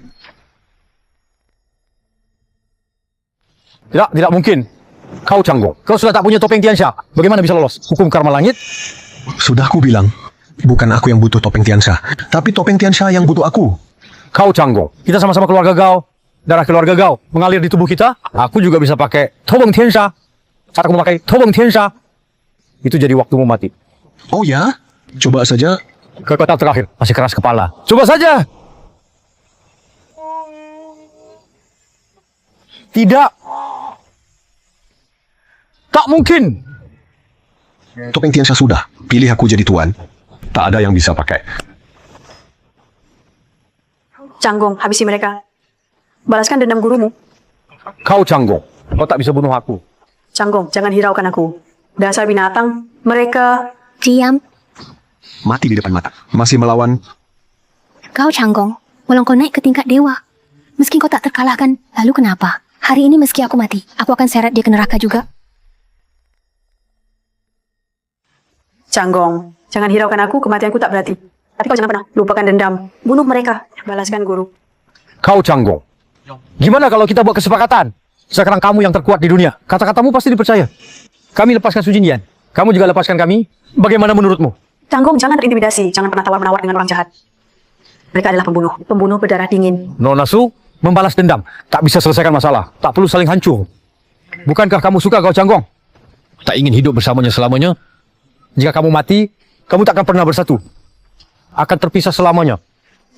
Tidak mungkin. Kau Changgong, kau sudah tak punya topeng Tiansha. Bagaimana bisa lolos hukum karma langit? Sudah aku bilang, bukan aku yang butuh topeng Tiansha, tapi topeng Tiansha yang butuh aku. Kau Changgong, kita sama-sama keluarga Gao. Darah keluarga Gao mengalir di tubuh kita. Aku juga bisa pakai topeng Tiansha. Saat aku memakai topeng Tiansha, itu jadi waktumu mati. Oh ya? Coba saja. Kekuatan terakhir, masih keras kepala. Coba saja. Tidak. Tak mungkin. Topeng Tiansha sudah. Pilih aku jadi tuan. Tak ada yang bisa pakai. Changgong, habisi mereka. Balaskan dendam gurumu. Kau Changgong, kau tak bisa bunuh aku. Changgong, jangan hiraukan aku. Dasar binatang, mereka... Diam, Mati di depan mata. Masih melawan. Gao Changgong. Walau kau naik ke tingkat dewa, meski kau tak terkalahkan, lalu kenapa? Hari ini meski aku mati, aku akan seret dia ke neraka juga. Changgong, jangan hiraukan aku, kematianku tak berarti. Tapi kau jangan pernah lupakan dendam. Bunuh mereka, balaskan guru. Kau Changgong, gimana kalau kita buat kesepakatan? Sekarang kamu yang terkuat di dunia. Kata-katamu pasti dipercaya. Kami lepaskan Su Jinyan. Kamu juga lepaskan kami. Bagaimana menurutmu? Changgong, jangan terintimidasi. Jangan pernah tawar-menawar dengan orang jahat. Mereka adalah pembunuh. Pembunuh berdarah dingin. Nona Su, membalas dendam. Tak bisa selesaikan masalah. Tak perlu saling hancur. Bukankah kamu suka Gao Changgong? Tak ingin hidup bersamanya selamanya? Jika kamu mati, kamu tak akan pernah bersatu. Akan terpisah selamanya.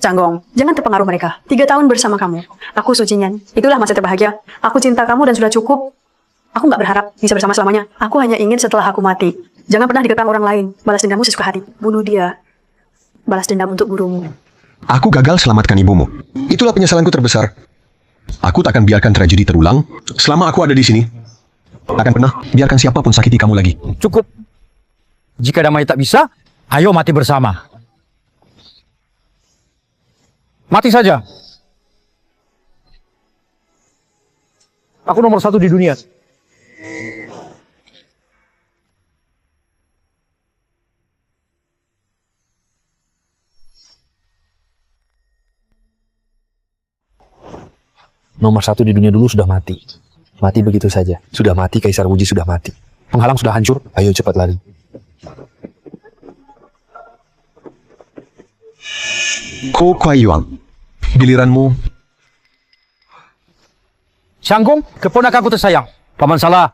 Changgong, jangan terpengaruh mereka. 3 tahun bersama kamu. Aku Su Jinyan. Itulah masa terbahagia. Aku cinta kamu dan sudah cukup. Aku nggak berharap bisa bersama selamanya. Aku hanya ingin setelah aku mati. Jangan pernah dikekang orang lain. Balas dendammu sesuka hati. Bunuh dia. Balas dendam untuk gurumu. Aku gagal selamatkan ibumu. Itulah penyesalanku terbesar. Aku tak akan biarkan tragedi terulang. Selama aku ada di sini, tak akan pernah biarkan siapapun sakiti kamu lagi. Cukup. Jika damai tak bisa, ayo mati bersama. Mati saja. Aku nomor 1 di dunia. Nomor 1 di dunia dulu sudah mati. Mati begitu saja. Sudah mati, Kaisar Wuji sudah mati. Penghalang sudah hancur, ayo cepat lari. Ko Kuai Yuan, giliranmu. Changgong, keponakanku tersayang. Paman salah.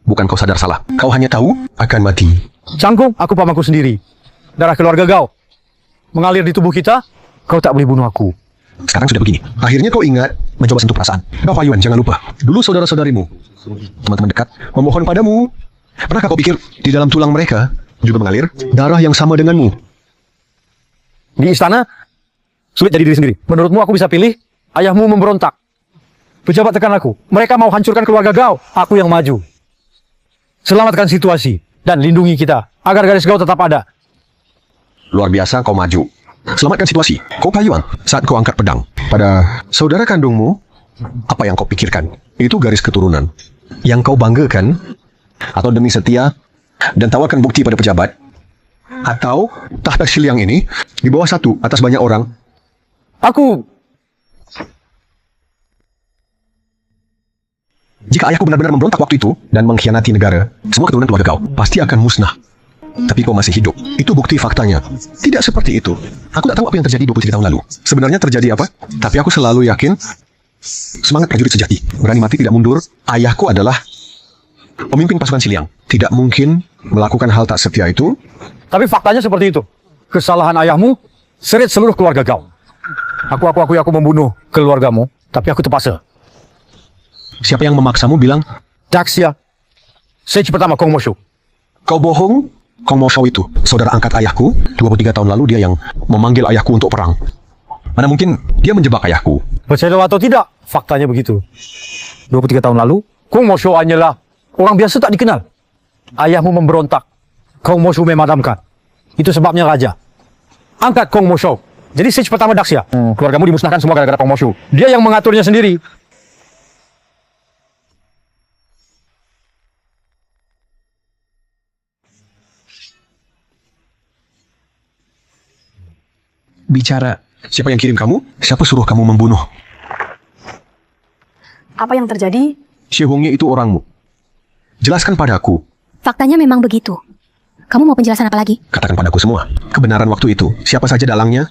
Bukan kau sadar salah. Kau hanya tahu akan mati. Changgong, aku pamanku sendiri. Darah keluarga Gao mengalir di tubuh kita. Kau tak boleh bunuh aku. Sekarang sudah begini. Akhirnya kau ingat mencoba sentuh perasaan. Gao Huaiyan, jangan lupa. Dulu saudara-saudarimu, teman-teman dekat, memohon padamu. Pernahkah kau pikir di dalam tulang mereka juga mengalir darah yang sama denganmu? Di istana, sulit jadi diri sendiri. Menurutmu aku bisa pilih? Ayahmu memberontak. Pejabat tekan aku. Mereka mau hancurkan keluarga Gao. Aku yang maju. Selamatkan situasi dan lindungi kita agar garis Gao tetap ada. Luar biasa kau maju. Selamatkan situasi. Ko Kuai Yuan, saat kau angkat pedang pada saudara kandungmu, Apa yang kau pikirkan? Itu garis keturunan. Yang kau banggakan, atau demi setia, dan tawarkan bukti pada pejabat, atau tahta Shiliang ini di bawah satu atas banyak orang. Aku Jika ayahku benar-benar memberontak waktu itu dan mengkhianati negara, semua keturunan keluarga kau pasti akan musnah. Tapi kau masih hidup. Itu bukti faktanya. Tidak seperti itu. Aku tak tahu apa yang terjadi 23 tahun lalu. Sebenarnya terjadi apa? Tapi aku selalu yakin semangat prajurit sejati. Berani mati tidak mundur. Ayahku adalah pemimpin pasukan Shiliang. Tidak mungkin melakukan hal tak setia itu. Tapi faktanya seperti itu. Kesalahan ayahmu seret seluruh keluarga kau. Aku membunuh keluargamu, tapi aku terpaksa. Siapa yang memaksamu bilang, Daxia, sage pertama Kong Moshu. kau bohong? Kong Mo Shao itu, saudara angkat ayahku. 23 tahun lalu dia yang memanggil ayahku untuk perang. Mana mungkin dia menjebak ayahku. Percaya atau tidak, faktanya begitu. 23 tahun lalu, Kong Moshu hanyalah orang biasa tak dikenal. Ayahmu memberontak. Kong Moshu memadamkan. Itu sebabnya raja. Angkat Kong Moshu. Jadi sage pertama Daxia. Keluargamu dimusnahkan semua gara-gara Kong Moshu. Dia yang mengaturnya sendiri. Bicara, siapa yang kirim kamu? Siapa suruh kamu membunuh? Apa yang terjadi? Xie Hongye itu orangmu. Jelaskan padaku. Faktanya memang begitu. Kamu mau penjelasan apa lagi? Katakan padaku semua. Kebenaran waktu itu. Siapa saja dalangnya?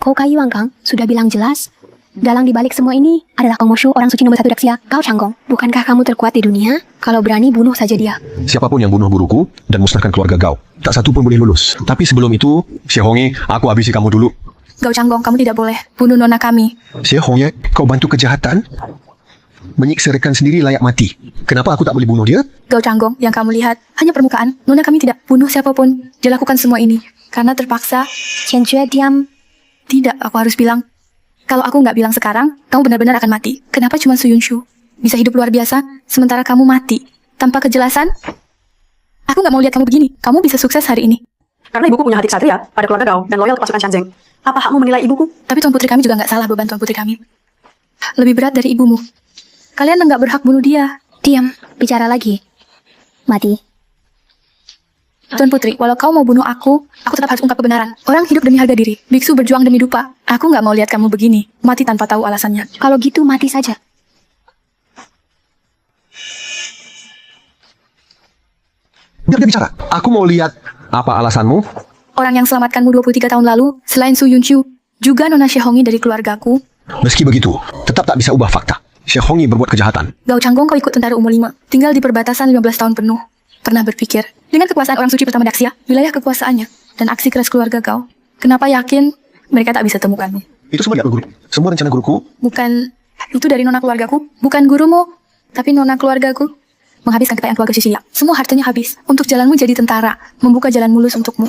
Kou Kaiyuan Kang sudah bilang jelas. Dalang dibalik semua ini adalah Kong Moshu, orang suci nomor 1 Daxia, Gao Changgong. Bukankah kamu terkuat di dunia? Kalau berani bunuh saja dia. Siapapun yang bunuh guruku dan musnahkan keluarga Gao, tak satu pun boleh lulus. Tapi sebelum itu, Xie Hongye, aku habisi kamu dulu. Gao Changgong, kamu tidak boleh bunuh nona kami. Xie Hongye, kau bantu kejahatan? Menyiksa rekan sendiri layak mati. Kenapa aku tak boleh bunuh dia? Gao Changgong, yang kamu lihat hanya permukaan. Nona kami tidak bunuh siapapun. Dia lakukan semua ini karena terpaksa. Chen Jue diam. Tidak, aku harus bilang. Kalau aku nggak bilang sekarang, kamu benar-benar akan mati. Kenapa cuma Su Yunshu bisa hidup luar biasa, sementara kamu mati tanpa kejelasan? Aku nggak mau lihat kamu begini. Kamu bisa sukses hari ini. Karena ibuku punya hati ksatria pada keluarga Gao dan loyal ke pasukan Shanzeng. Apa hakmu menilai ibuku? Tapi Tuan Putri kami juga nggak salah. Beban Tuan Putri kami lebih berat dari ibumu. Kalian nggak berhak bunuh dia. Diam, bicara lagi. Mati. Tuan Putri, walau kau mau bunuh aku tetap harus ungkap kebenaran. Orang hidup demi harga diri. Biksu berjuang demi dupa. Aku nggak mau lihat kamu begini, mati tanpa tahu alasannya. Kalau gitu mati saja. Biar dia bicara. Aku mau lihat apa alasanmu. Orang yang selamatkanmu 23 tahun lalu, selain Su Yunshu, juga Nona Xie Hongye dari keluargaku. Meski begitu, tetap tak bisa ubah fakta. Xie Hongye berbuat kejahatan. Gao Changgong, kau ikut tentara umur 5, tinggal di perbatasan 15 tahun penuh. Pernah berpikir, dengan kekuasaan orang suci pertama Daxia, wilayah kekuasaannya, dan aksi keras keluarga kau, kenapa yakin mereka tak bisa temukanmu? Itu semua diatur guru. Semua rencana guruku. Bukan, itu dari nona keluargaku, bukan gurumu, tapi nona keluargaku. Menghabiskan kekayaan keluarga Shiliang. Semua hartanya habis, untuk jalanmu jadi tentara, membuka jalan mulus untukmu.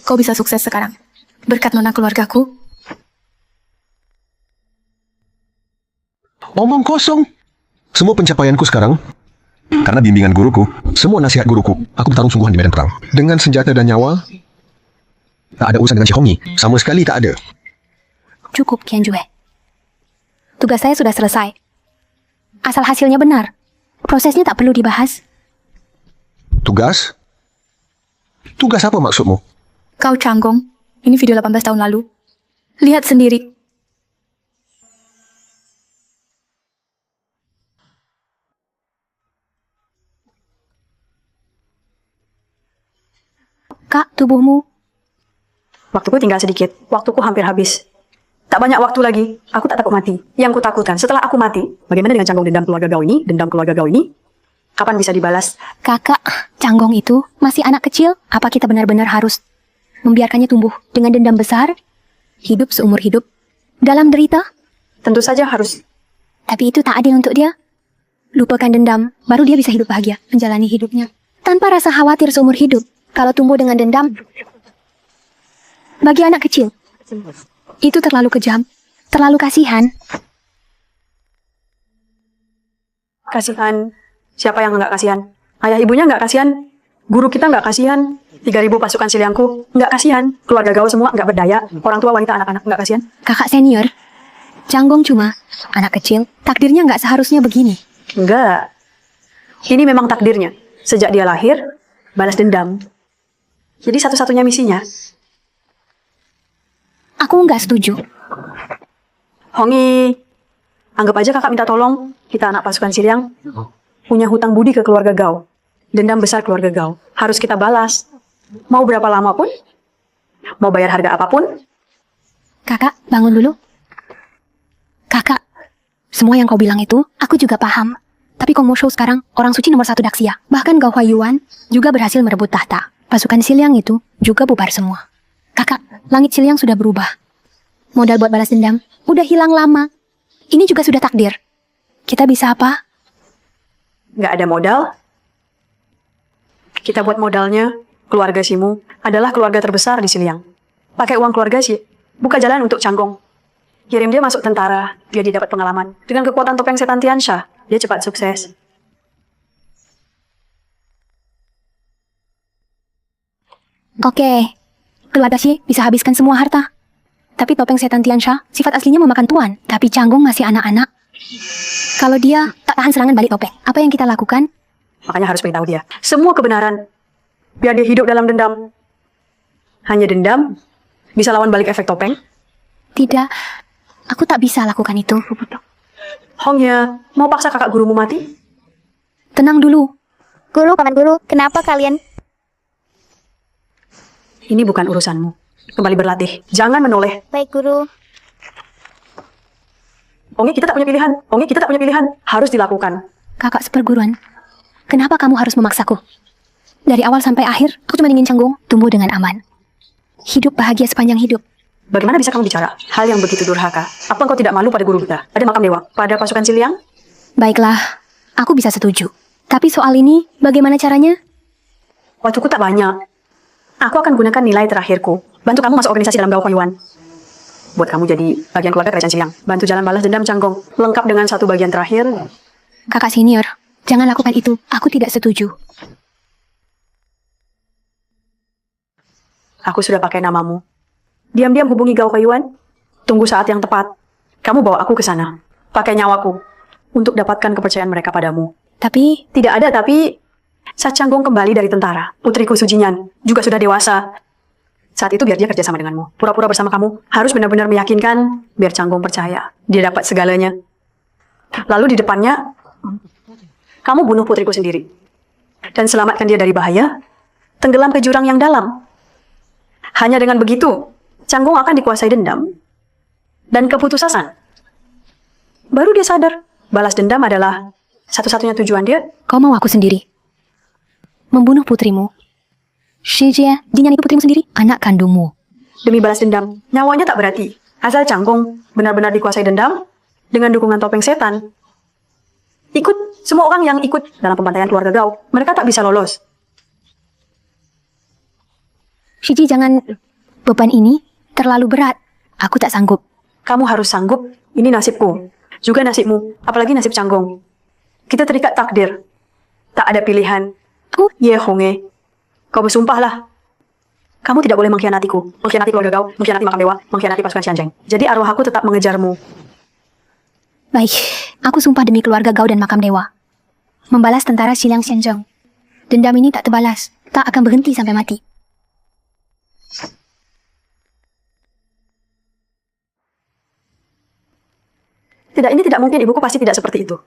Kau bisa sukses sekarang, berkat nona keluargaku. Omong kosong. Semua pencapaianku sekarang karena bimbingan guruku. Semua nasihat guruku. Aku bertarung sungguhan di medan perang. Dengan senjata dan nyawa. Tak ada urusan dengan Xie Hongye. Sama sekali tak ada. Cukup, Qian Jue. Tugas saya sudah selesai. Asal hasilnya benar, prosesnya tak perlu dibahas. Tugas? Tugas apa maksudmu? Kau Changgong, ini video 18 tahun lalu. Lihat sendiri. Kak, tubuhmu. Waktuku tinggal sedikit. Waktuku hampir habis. Tak banyak waktu lagi. Aku tak takut mati. Yang kutakutkan setelah aku mati, bagaimana dengan Changgong dendam keluarga Gao ini? Dendam keluarga Gao ini? Kapan bisa dibalas? Kakak, Changgong itu masih anak kecil. Apa kita benar-benar harus membiarkannya tumbuh dengan dendam besar? Hidup seumur hidup dalam derita? Tentu saja harus. Tapi itu tak adil untuk dia. Lupakan dendam, baru dia bisa hidup bahagia, menjalani hidupnya tanpa rasa khawatir seumur hidup. Kalau tumbuh dengan dendam, bagi anak kecil, itu terlalu kejam, terlalu kasihan. Kasihan. Siapa yang nggak kasihan? Ayah ibunya nggak kasihan. Guru kita nggak kasihan. 3.000 pasukan Shiliangku nggak kasihan. Keluarga Gao semua nggak berdaya. Orang tua, wanita, anak-anak nggak kasihan. Kakak senior, Canggong cuma anak kecil, takdirnya nggak seharusnya begini. Enggak. Ini memang takdirnya. Sejak dia lahir, balas dendam. Jadi satu-satunya misinya. Aku nggak setuju. Hongi, anggap aja kakak minta tolong. Kita anak pasukan Siliang punya hutang budi ke keluarga Gao. Dendam besar keluarga Gao. Harus kita balas. Mau berapa lama pun. Mau bayar harga apapun. Kakak, bangun dulu. Kakak, semua yang kau bilang itu, aku juga paham. Tapi Kong Mo Shou sekarang orang suci nomor 1 Daxia. Bahkan Gao Huayuan juga berhasil merebut tahta. Pasukan Siliang itu juga bubar semua. Kakak, langit Siliang sudah berubah. Modal buat balas dendam udah hilang lama. Ini juga sudah takdir. Kita bisa apa? Nggak ada modal. Kita buat modalnya. Keluarga Simu adalah keluarga terbesar di Siliang. Pakai uang keluarga sih. Buka jalan untuk Canggong. Kirim dia masuk tentara, biar dia dapat pengalaman. Dengan kekuatan topeng setan Tiansha, dia cepat sukses. Oke, keluarga Xie bisa habiskan semua harta. Tapi topeng setan Tiansha, sifat aslinya memakan tuan. Tapi Canggong masih anak-anak. Kalau dia tak tahan serangan balik topeng, apa yang kita lakukan? Makanya harus beritahu dia. Semua kebenaran. Biar dia hidup dalam dendam. Hanya dendam bisa lawan balik efek topeng. Tidak, aku tak bisa lakukan itu. Hongya, mau paksa kakak gurumu mati? Tenang dulu. Guru, paman guru, kenapa kalian? Ini bukan urusanmu. Kembali berlatih. Jangan menoleh. Baik guru. Ongi, kita tak punya pilihan. Ongi, kita tak punya pilihan. Harus dilakukan. Kakak seperguruan, kenapa kamu harus memaksaku? Dari awal sampai akhir, aku cuma ingin Canggong tumbuh dengan aman. Hidup bahagia sepanjang hidup. Bagaimana bisa kamu bicara hal yang begitu durhaka? Apa engkau tidak malu pada guru kita? Ada makam dewa pada pasukan Siliang? Baiklah, aku bisa setuju. Tapi soal ini, bagaimana caranya? Waktuku tak banyak. Aku akan gunakan nilai terakhirku. Bantu kamu masuk organisasi dalam Gao Huayuan. Buat kamu jadi bagian keluarga kerajaan Siliang. Bantu jalan balas dendam Canggong. Lengkap dengan satu bagian terakhir. Kakak senior, jangan lakukan itu. Aku tidak setuju. Aku sudah pakai namamu. Diam-diam hubungi Gao Huayuan. Tunggu saat yang tepat. Kamu bawa aku ke sana. Pakai nyawaku. Untuk dapatkan kepercayaan mereka padamu. Tapi, Tidak ada tapi... Saat Canggong kembali dari tentara, putriku Sujinyan juga sudah dewasa. Saat itu biar dia kerja sama denganmu. Pura-pura bersama kamu. Harus benar-benar meyakinkan biar Canggong percaya. Dia dapat segalanya. Lalu di depannya, kamu bunuh putriku sendiri. Dan selamatkan dia dari bahaya. Tenggelam ke jurang yang dalam. Hanya dengan begitu, Canggong akan dikuasai dendam. Dan keputusasaan. Baru dia sadar, balas dendam adalah satu-satunya tujuan dia. kau mau aku sendiri. Membunuh putrimu. Shijie, Jinyan itu putrimu sendiri, anak kandungmu. Demi balas dendam, nyawanya tak berarti. Asal Canggong benar-benar dikuasai dendam dengan dukungan topeng setan. Ikut, semua orang yang ikut dalam pembantaian keluarga Gao, mereka tak bisa lolos. Shiji, jangan. Beban ini terlalu berat. Aku tak sanggup. Kamu harus sanggup, ini nasibku. Juga nasibmu, apalagi nasib Canggong. Kita terikat takdir. Tak ada pilihan. Ye Honge, kau bersumpahlah. Kamu tidak boleh mengkhianatiku, mengkhianati keluarga Gao, mengkhianati makam dewa, mengkhianati pasukan Xianzheng. Jadi arwahku tetap mengejarmu. Baik, aku sumpah demi keluarga Gao dan makam dewa. Membalas tentara Xiliang Xianzheng. Dendam ini tak terbalas, tak akan berhenti sampai mati. Tidak, ini tidak mungkin. Ibuku pasti tidak seperti itu.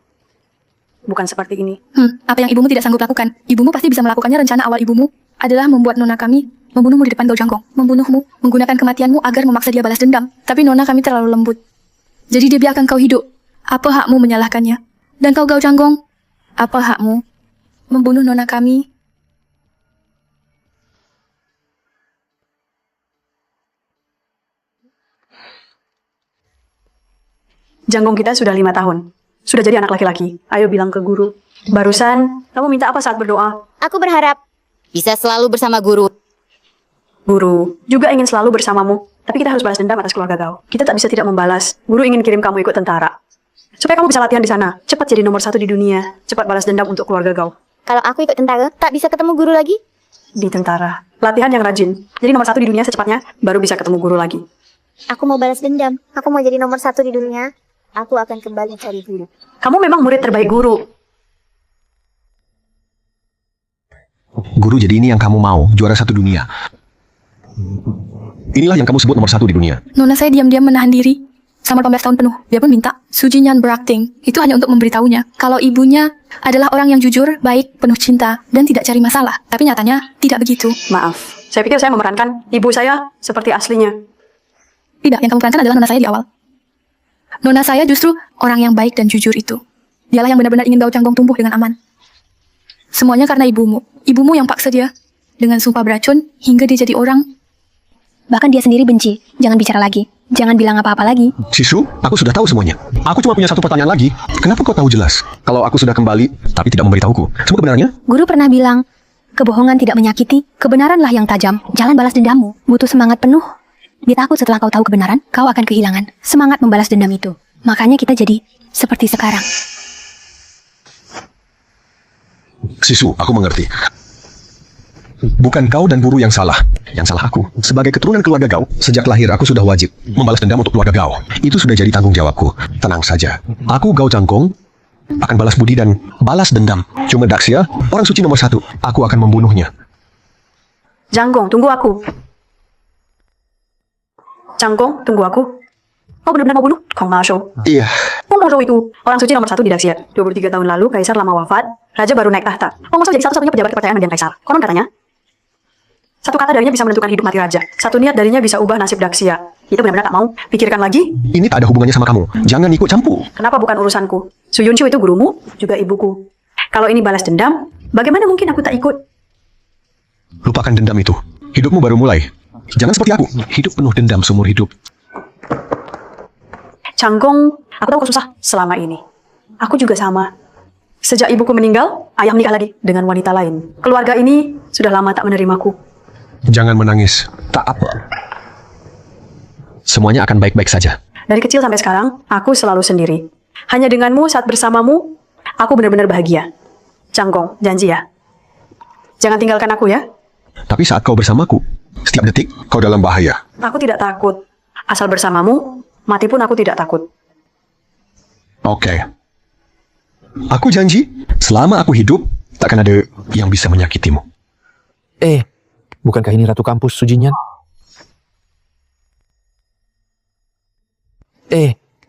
Bukan seperti ini. Apa yang ibumu tidak sanggup lakukan? Ibumu pasti bisa melakukannya. Rencana awal ibumu adalah membuat nona kami membunuhmu di depan Gao Canggong. Membunuhmu, menggunakan kematianmu agar memaksa dia balas dendam. Tapi nona kami terlalu lembut. Jadi dia biarkan kau hidup. Apa hakmu menyalahkannya? Dan kau Gao Canggong, apa hakmu membunuh nona kami? Canggong kita sudah 5 tahun. Sudah jadi anak laki-laki. Ayo bilang ke guru. Barusan, kamu minta apa saat berdoa? Aku berharap bisa selalu bersama guru. Guru juga ingin selalu bersamamu. Tapi kita harus balas dendam atas keluarga Gao. Kita tak bisa tidak membalas. Guru ingin kirim kamu ikut tentara. Supaya kamu bisa latihan di sana. Cepat jadi nomor 1 di dunia. Cepat balas dendam untuk keluarga Gao. Kalau aku ikut tentara, tak bisa ketemu guru lagi? Di tentara. Latihan yang rajin. Jadi nomor 1 di dunia secepatnya, baru bisa ketemu guru lagi. Aku mau balas dendam. Aku mau jadi nomor 1 di dunia. Aku akan kembali cari guru. Kamu memang murid terbaik guru. Guru, jadi ini yang kamu mau, juara 1 dunia. Inilah yang kamu sebut nomor 1 di dunia. Nona saya diam-diam menahan diri. Selama 18 tahun penuh, dia pun minta. Su Jinyan berakting. Itu hanya untuk memberitahunya kalau ibunya adalah orang yang jujur, baik, penuh cinta, dan tidak cari masalah. Tapi nyatanya tidak begitu. Maaf, saya pikir saya memerankan ibu saya seperti aslinya. Tidak, yang kamu perankan adalah nona saya di awal. Nona saya justru orang yang baik dan jujur itu. Dialah yang benar-benar ingin Gao Changgong tumbuh dengan aman. Semuanya karena ibumu. Ibumu yang paksa dia dengan sumpah beracun hingga dia jadi orang. Bahkan dia sendiri benci. Jangan bicara lagi. Jangan bilang apa-apa lagi. Sisu, aku sudah tahu semuanya. Aku cuma punya satu pertanyaan lagi. Kenapa kau tahu jelas kalau aku sudah kembali tapi tidak memberitahuku? Semua kebenarannya? Guru pernah bilang, kebohongan tidak menyakiti, kebenaranlah yang tajam. Jangan balas dendammu. Butuh semangat penuh. Dia takut setelah kau tahu kebenaran, kau akan kehilangan semangat membalas dendam itu. Makanya kita jadi seperti sekarang. Sisu, aku mengerti. Bukan kau dan guru yang salah. Yang salah aku. Sebagai keturunan keluarga Gao, sejak lahir aku sudah wajib membalas dendam untuk keluarga Gao. Itu sudah jadi tanggung jawabku. Tenang saja. Aku Gao Changgong akan balas budi dan balas dendam. Cuma Daxia, orang suci nomor 1. Aku akan membunuhnya. Changgong, tunggu aku. Changgong, tunggu aku. Kau benar-benar mau bunuh Kong Ma Shou? Iya. Kong Ma Shou itu orang suci nomor 1 di Daxia. 23 tahun lalu Kaisar lama wafat, Raja baru naik tahta. Kong Ma Shou jadi satu-satunya pejabat kepercayaan mendiang Kaisar. Konon katanya, satu kata darinya bisa menentukan hidup mati raja. Satu niat darinya bisa ubah nasib Daxia. Itu benar-benar tak mau pikirkan lagi. Ini tak ada hubungannya sama kamu. Jangan ikut campur. Kenapa bukan urusanku? Su Yunshu itu gurumu, juga ibuku. Kalau ini balas dendam, bagaimana mungkin aku tak ikut? Lupakan dendam itu. Hidupmu baru mulai. Jangan seperti aku. Hidup penuh dendam seumur hidup. Changgong, aku tahu kau susah selama ini. Aku juga sama. Sejak ibuku meninggal, ayah menikah lagi dengan wanita lain. Keluarga ini sudah lama tak menerimaku. Jangan menangis. Tak apa. Semuanya akan baik-baik saja. Dari kecil sampai sekarang, aku selalu sendiri. Hanya denganmu saat bersamamu, aku benar-benar bahagia. Changgong, janji ya. Jangan tinggalkan aku ya. Tapi saat kau bersamaku, setiap detik kau dalam bahaya. Aku tidak takut. Asal bersamamu, mati pun aku tidak takut. Oke. Aku janji, selama aku hidup, takkan ada yang bisa menyakitimu. Bukankah ini Ratu Kampus Su Jinyan?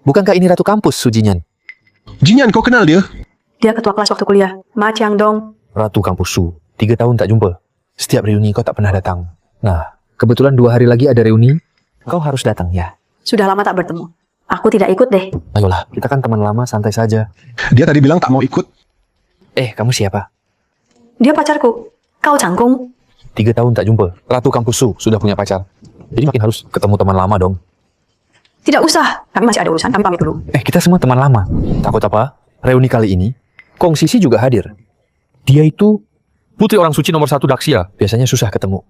Bukankah ini Ratu Kampus Su Jinyan? Jinyan, kau kenal dia? Dia ketua kelas waktu kuliah, Ma Chiangdong. Ratu Kampus Su, 3 tahun tak jumpa. Setiap reuni kau tak pernah datang. Nah, kebetulan 2 hari lagi ada reuni. Kau harus datang ya. Sudah lama tak bertemu. Aku tidak ikut deh. Ayolah, kita kan teman lama, santai saja. Dia tadi bilang tak mau ikut. Kamu siapa? Dia pacarku, Gao Changgong. 3 tahun tak jumpa. Ratu Kampus Su sudah punya pacar. Jadi makin harus ketemu teman lama dong. Tidak usah, kami masih ada urusan, kami pamit dulu. Kita semua teman lama. Takut apa? Reuni kali ini, Kong Sisi juga hadir. Dia itu putri orang suci nomor 1 Daxia. Biasanya susah ketemu.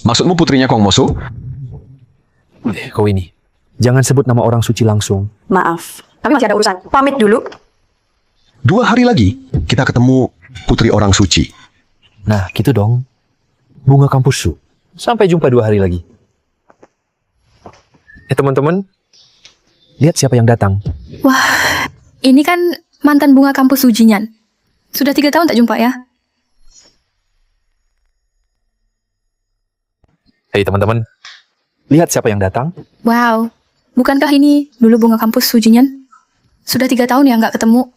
Maksudmu putrinya Kong Mosu? Kau ini, jangan sebut nama orang suci langsung. Maaf, kami masih ada urusan. Pamit dulu. 2 hari lagi, kita ketemu putri orang suci. Nah, gitu dong. Bunga Kampus Su. Sampai jumpa 2 hari lagi. Teman-teman, lihat siapa yang datang. Wah, ini kan mantan bunga kampus Su Jinyan. Sudah 3 tahun tak jumpa ya. Hei teman-teman, lihat siapa yang datang. Wow, bukankah ini dulu bunga kampus Su Jinyan? Sudah 3 tahun ya nggak ketemu.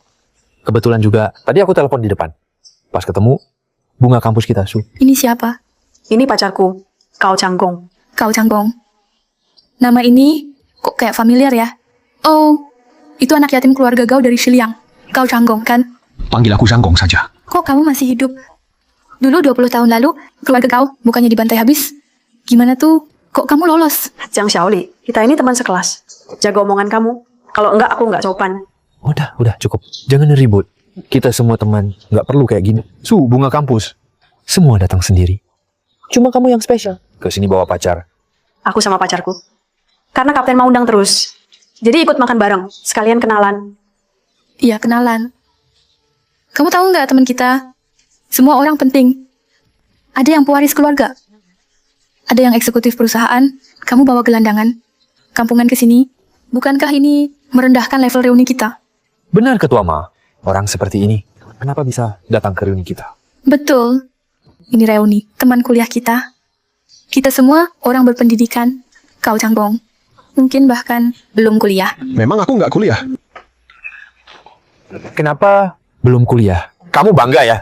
Kebetulan juga, tadi aku telepon di depan. Pas ketemu, bunga kampus kita, Su. Ini siapa? Ini pacarku, Gao Changgong. Gao Changgong. Nama ini kok kayak familiar ya? Oh, itu anak yatim keluarga Gao dari Shiliang. Gao Changgong kan? Panggil aku Changgong saja. Kok kamu masih hidup? Dulu 20 tahun lalu, keluarga Gao bukannya dibantai habis? Gimana tuh? Kok kamu lolos? Jiang Xiaoli, kita ini teman sekelas. Jaga omongan kamu. Kalau enggak, aku enggak sopan. Udah cukup. Jangan ribut. Kita semua teman, nggak perlu kayak gini. Su, bunga kampus. Semua datang sendiri. Cuma kamu yang spesial. Kesini bawa pacar. Aku sama pacarku. Karena kapten mau undang terus. Jadi ikut makan bareng, sekalian kenalan. Iya, kenalan. Kamu tahu nggak teman kita? Semua orang penting. Ada yang pewaris keluarga. Ada yang eksekutif perusahaan. Kamu bawa gelandangan. kampungan ke sini. Bukankah ini merendahkan level reuni kita? Benar Ketua Ma, orang seperti ini, kenapa bisa datang ke reuni kita? Betul. Ini reuni, teman kuliah kita. Kita semua orang berpendidikan. Kau Canggong. Mungkin bahkan belum kuliah. Memang aku nggak kuliah. Kenapa belum kuliah? Kamu bangga ya?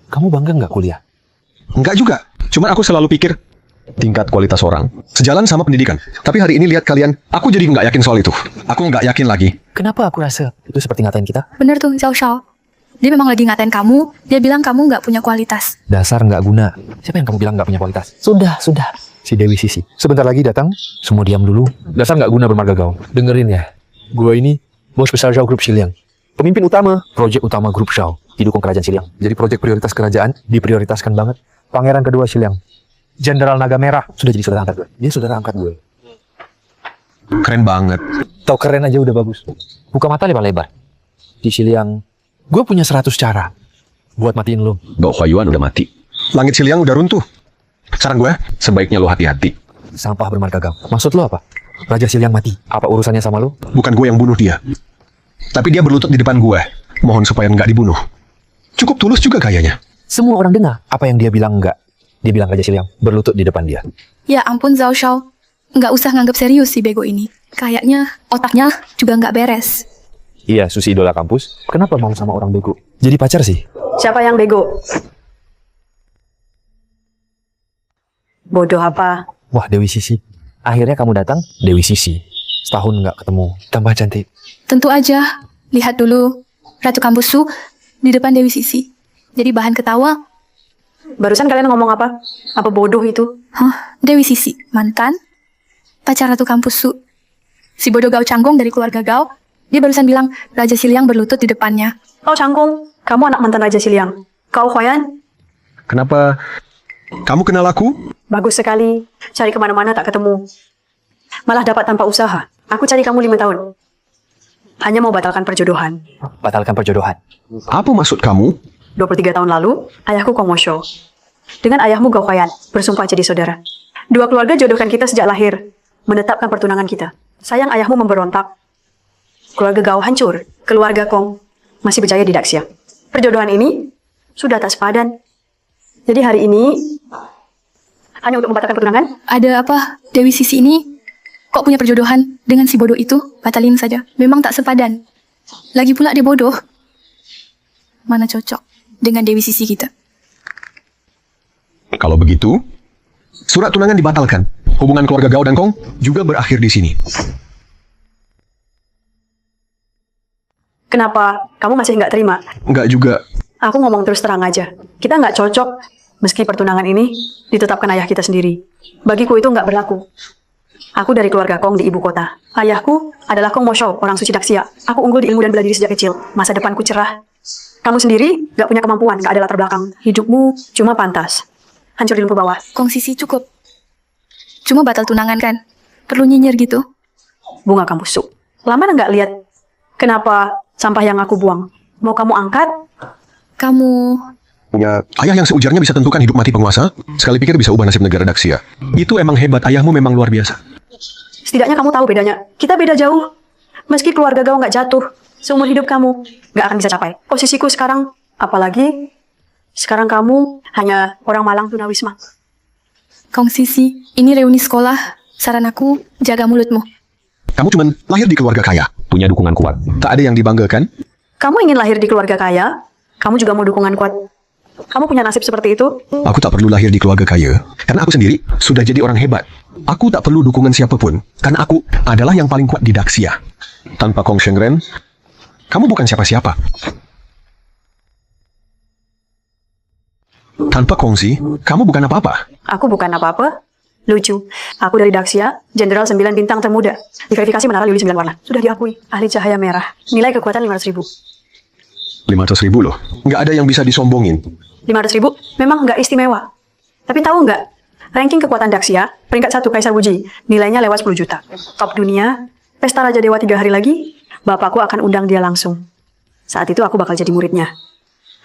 Kamu bangga nggak kuliah? Nggak juga. Cuman aku selalu pikir tingkat kualitas orang sejalan sama pendidikan. Tapi hari ini lihat kalian, aku jadi nggak yakin soal itu. Aku nggak yakin lagi. Kenapa aku rasa itu seperti ngatain kita? Bener tuh, Zhao Shao. Dia memang lagi ngatain kamu. Dia bilang kamu nggak punya kualitas. Dasar nggak guna. Siapa yang kamu bilang nggak punya kualitas? Sudah. Si Dewi Sisi. Sebentar lagi datang, semua diam dulu. Dasar nggak guna bermarga gaul. Dengerin ya. Gua ini bos besar Zhao Group Xiliang. Pemimpin utama, proyek utama grup Zhao. Didukung kerajaan Xiliang. Jadi proyek prioritas kerajaan diprioritaskan banget. Pangeran kedua Xiliang. Jenderal Naga Merah. Sudah jadi saudara angkat gue. Dia saudara angkat gue. Keren banget. Tau keren aja udah bagus. Buka mata lebar-lebar. Di Xiliang, gue punya 100 cara buat matiin lo. Gao Huayuan udah mati. Langit Xiliang udah runtuh. Saran gue, sebaiknya lo hati-hati. Sampah bermarga gaul. Maksud lo apa? Raja Xiliang mati. Apa urusannya sama lo? Bukan gue yang bunuh dia. Tapi dia berlutut di depan gue. Mohon supaya nggak dibunuh. Cukup tulus juga kayaknya. Semua orang dengar apa yang dia bilang enggak. Dia bilang Raja Xiliang berlutut di depan dia. Ya ampun Zhao Shao. Nggak usah nganggap serius si bego ini. Kayaknya otaknya juga nggak beres. Iya, Susi idola kampus. Kenapa mau sama orang bego? Jadi pacar sih. Siapa yang bego? Bodoh apa? Wah, Dewi Sisi. Akhirnya kamu datang, Dewi Sisi. Setahun nggak ketemu, tambah cantik. Tentu aja. Lihat dulu. Ratu Kampus Su di depan Dewi Sisi. Jadi bahan ketawa. Barusan kalian ngomong apa? Apa bodoh itu? Hah, Dewi Sisi, mantan pacar Ratu Kampus Su. Si bodoh Gao Canggong dari keluarga Gao, dia barusan bilang Raja Xiliang berlutut di depannya. Kau Canggong, kamu anak mantan Raja Xiliang. Kau Huayan, Kenapa kamu kenal aku? bagus sekali. Cari kemana-mana tak ketemu. Malah dapat tanpa usaha. Aku cari kamu 5 tahun. Hanya mau batalkan perjodohan. Batalkan perjodohan. Apa maksud kamu? 23 tahun lalu, ayahku Kong Mosho dengan ayahmu Gao Huayan bersumpah jadi saudara. Dua keluarga jodohkan kita sejak lahir, menetapkan pertunangan kita. Sayang ayahmu memberontak. Keluarga Gao hancur, keluarga Kong masih berjaya di Daxia. Perjodohan ini sudah tak sepadan. Jadi hari ini hanya untuk membatalkan pertunangan. Ada apa? Dewi Sisi ini kok punya perjodohan dengan si bodoh itu? Batalin saja. Memang tak sepadan. Lagi pula dia bodoh. Mana cocok dengan Dewi Sisi kita. Kalau begitu, surat tunangan dibatalkan. Hubungan keluarga Gao dan Kong juga berakhir di sini. Kenapa kamu masih nggak terima? Nggak juga. Aku ngomong terus terang aja. Kita nggak cocok meski pertunangan ini ditetapkan ayah kita sendiri. Bagiku itu nggak berlaku. Aku dari keluarga Kong di ibu kota. Ayahku adalah Kong Mosho, orang suci Daxia. Aku unggul di ilmu dan bela diri sejak kecil. Masa depanku cerah. Kamu sendiri nggak punya kemampuan, nggak ada latar belakang. Hidupmu cuma pantas. Hancur di lumpur bawah. Kong Sisi cukup. Cuma batal tunangan kan? Perlu nyinyir gitu? Bunga kamu su. Lama nggak lihat kenapa sampah yang aku buang? Mau kamu angkat? Kamu Punya ayah yang seujarnya bisa tentukan hidup mati penguasa, sekali pikir bisa ubah nasib negara Daxia. Itu emang hebat, ayahmu memang luar biasa. Setidaknya kamu tahu bedanya. Kita beda jauh. Meski keluarga Gao nggak jatuh, seumur hidup kamu nggak akan bisa capai posisiku sekarang. Apalagi sekarang kamu hanya orang malang tunawisma. Kong Sisi, ini reuni sekolah. Saran aku, jaga mulutmu. Kamu cuman lahir di keluarga kaya, punya dukungan kuat. Tak ada yang dibanggakan. Kamu ingin lahir di keluarga kaya, kamu juga mau dukungan kuat. Kamu punya nasib seperti itu? Aku tak perlu lahir di keluarga kaya, karena aku sendiri sudah jadi orang hebat. Aku tak perlu dukungan siapapun, karena aku adalah yang paling kuat di Daxia. Tanpa Kong Shengren, kamu bukan siapa-siapa. Tanpa Kongsi, kamu bukan apa-apa. Aku bukan apa-apa. Lucu. Aku dari Daxia, Jenderal 9 bintang termuda. Diverifikasi menara lili 9 warna. Sudah diakui. Ahli cahaya merah. Nilai kekuatan 500.000. 500.000 loh. Nggak ada yang bisa disombongin. 500.000 memang nggak istimewa. Tapi tahu nggak? Ranking kekuatan Daxia, peringkat 1 Kaisar Wuji, nilainya lewat 10 juta. Top dunia, pesta Raja Dewa 3 hari lagi, bapakku akan undang dia langsung. Saat itu aku bakal jadi muridnya.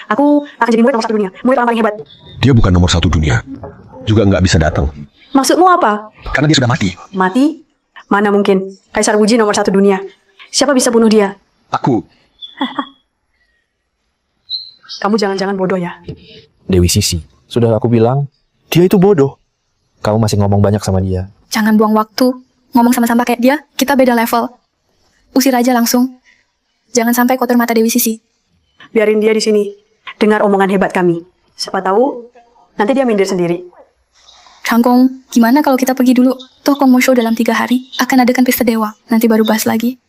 Aku akan jadi murid nomor 1 dunia. Murid orang paling hebat. Dia bukan nomor 1 dunia. Juga nggak bisa datang. Maksudmu apa? Karena dia sudah mati. Mati? Mana mungkin? Kaisar Wuji nomor 1 dunia. Siapa bisa bunuh dia? Aku. Kamu jangan-jangan bodoh ya? Dewi Sisi, sudah aku bilang, dia itu bodoh. Kamu masih ngomong banyak sama dia. Jangan buang waktu. Ngomong sama-sama kayak dia, kita beda level. Usir aja langsung. Jangan sampai kotor mata Dewi Sisi. Biarin dia di sini. Dengar omongan hebat kami. Siapa tahu, nanti dia minder sendiri. Cangkong, gimana kalau kita pergi dulu? Toh Kong Mo Show dalam 3 hari akan adakan pesta dewa. Nanti baru bahas lagi.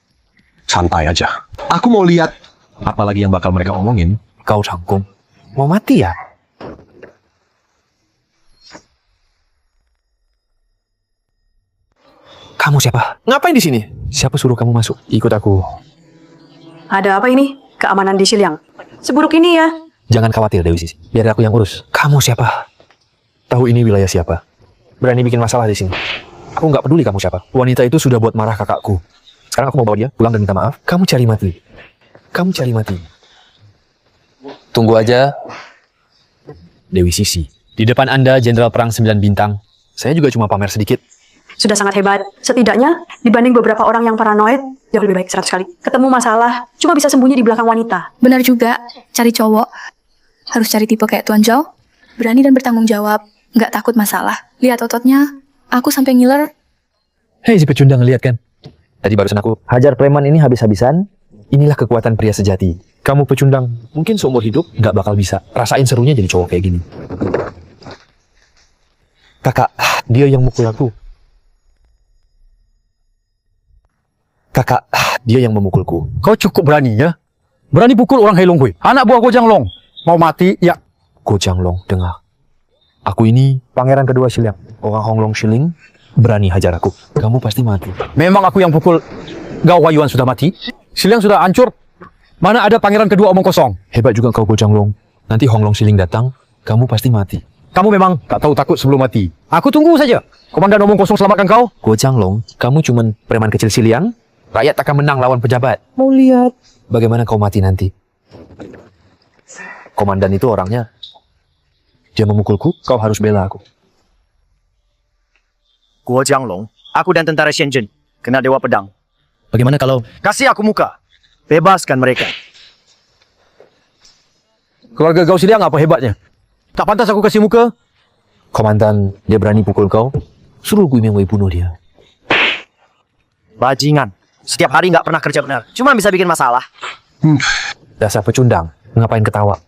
Santai aja. Aku mau lihat apa lagi yang bakal mereka omongin. Kau Cangkong, mau mati ya? Kamu siapa? Ngapain di sini? Siapa suruh kamu masuk? Ikut aku. Ada apa ini? Keamanan di Xiliang. Seburuk ini ya? Jangan khawatir Dewi Sisi, biar aku yang urus. Kamu siapa? Tahu ini wilayah siapa? Berani bikin masalah di sini. Aku nggak peduli kamu siapa. Wanita itu sudah buat marah kakakku. Sekarang aku mau bawa dia pulang dan minta maaf. Kamu cari mati. Kamu cari mati. Tunggu aja. Dewi Sisi, di depan Anda Jenderal Perang 9 Bintang. Saya juga cuma pamer sedikit. Sudah sangat hebat. Setidaknya, dibanding beberapa orang yang paranoid, jauh lebih baik 100 kali. Ketemu masalah, cuma bisa sembunyi di belakang wanita. Benar juga, cari cowok. Harus cari tipe kayak Tuan Zhao. Berani dan bertanggung jawab. Nggak takut masalah. Lihat ototnya, aku sampai ngiler. Hei si pecundang, lihat kan? Tadi barusan aku hajar preman ini habis-habisan. Inilah kekuatan pria sejati. Kamu pecundang, mungkin seumur hidup nggak bakal bisa rasain serunya jadi cowok kayak gini. Kakak, dia yang mukul aku. Kakak, dia yang memukulku. Kau cukup berani ya? Berani pukul orang Heilong Hui. Anak buah Gojang Long. Mau mati, ya. Gojang Long, dengar. Aku ini pangeran kedua Xiliang. Orang Honglong Shiling berani hajar aku. Kamu pasti mati. Memang aku yang pukul. Gao Huayuan sudah mati. Xiliang sudah hancur. Mana ada pangeran kedua omong kosong. Hebat juga kau Gojang Long. Nanti Honglong Shiling datang, kamu pasti mati. Kamu memang tak tahu takut sebelum mati. Aku tunggu saja. Komandan omong kosong selamatkan kau. Gojang Long, kamu cuman preman kecil Xiliang. Rakyat takkan menang lawan pejabat. Mau lihat bagaimana kau mati nanti. Komandan itu orangnya. Dia memukulku, kau harus bela aku. Guo Jianglong, aku dan tentara Shenzhen kena Dewa Pedang. Bagaimana kalau... Kasih aku muka. Bebaskan mereka. Keluarga Gao Xiliang apa hebatnya? Tak pantas aku kasih muka? Komandan, dia berani pukul kau. Suruh Gui Mingwei bunuh dia. Bajingan. Setiap hari nggak pernah kerja benar. Cuma bisa bikin masalah. Dasar pecundang, ngapain ketawa?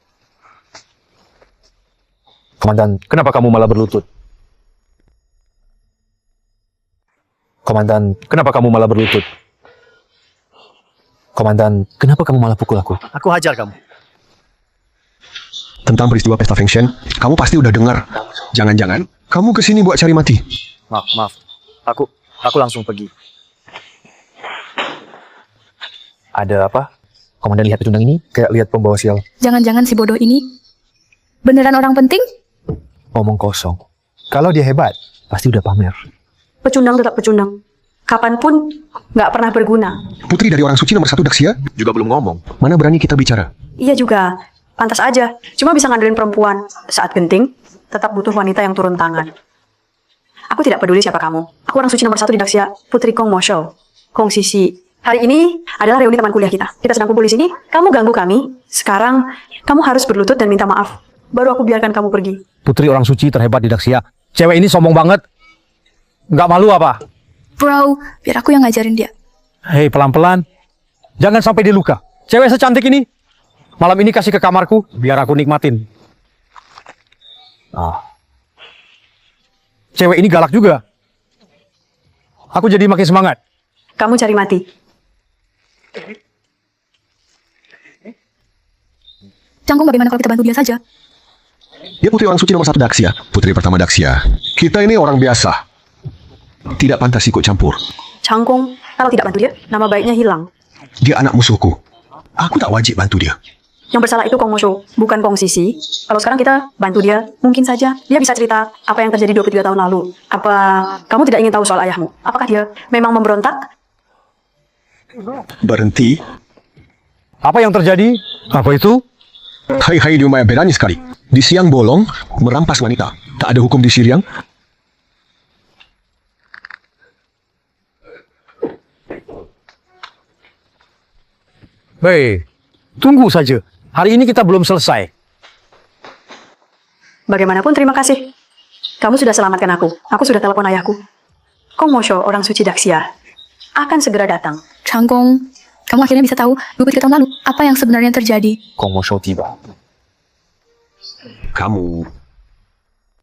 Komandan, kenapa kamu malah berlutut? Komandan, kenapa kamu malah berlutut? Komandan, kenapa kamu malah pukul aku? Aku hajar kamu. Tentang peristiwa pesta Feng Shen, kamu pasti udah dengar. Jangan-jangan kamu kesini buat cari mati. Maaf. Aku langsung pergi. Ada apa? Komandan lihat pecundang ini kayak lihat pembawa sial. Jangan-jangan si bodoh ini beneran orang penting? Omong kosong. Kalau dia hebat, pasti udah pamer. Pecundang tetap pecundang. Kapanpun nggak pernah berguna. Putri dari orang suci nomor 1 Daxia juga belum ngomong. Mana berani kita bicara? Iya juga, pantas aja. Cuma bisa ngandelin perempuan. Saat genting, tetap butuh wanita yang turun tangan. Aku tidak peduli siapa kamu. Aku orang suci nomor 1 di Daxia, Putri Kong Mo Show. Kong Sisi. Hari ini adalah reuni teman kuliah kita. Kita sedang kumpul di sini, kamu ganggu kami. Sekarang, kamu harus berlutut dan minta maaf. Baru aku biarkan kamu pergi. Putri orang suci terhebat di Daxia. Cewek ini sombong banget. Nggak malu apa? Bro, biar aku yang ngajarin dia. Hei, pelan-pelan. Jangan sampai dia luka. Cewek secantik ini. Malam ini kasih ke kamarku, biar aku nikmatin. Cewek ini galak juga. Aku jadi makin semangat. Kamu cari mati. Cangkong, bagaimana kalau kita bantu dia saja? Dia putri orang suci nomor 1 Daxia. Putri pertama Daxia. Kita ini orang biasa. Tidak pantas ikut campur. Cangkong, kalau tidak bantu dia, nama baiknya hilang. Dia anak musuhku. Aku tak wajib bantu dia. Yang bersalah itu Kong Mo Show, bukan Kong Sisi. Kalau sekarang kita bantu dia, mungkin saja dia bisa cerita apa yang terjadi 23 tahun lalu. Apa kamu tidak ingin tahu soal ayahmu? Apakah dia memang memberontak? Berhenti. Apa yang terjadi? Apa itu? Hai, dia berani sekali. Di siang bolong, merampas wanita. Tak ada hukum di Xiliang. Hei, tunggu saja. Hari ini kita belum selesai. Bagaimanapun terima kasih. Kamu sudah selamatkan aku. Aku sudah telepon ayahku. Kong Mosho, orang suci Daxia, akan segera datang. Changgong, kamu akhirnya bisa tahu 23 tahun lalu apa yang sebenarnya terjadi. Kong Mo Shou tiba. Kamu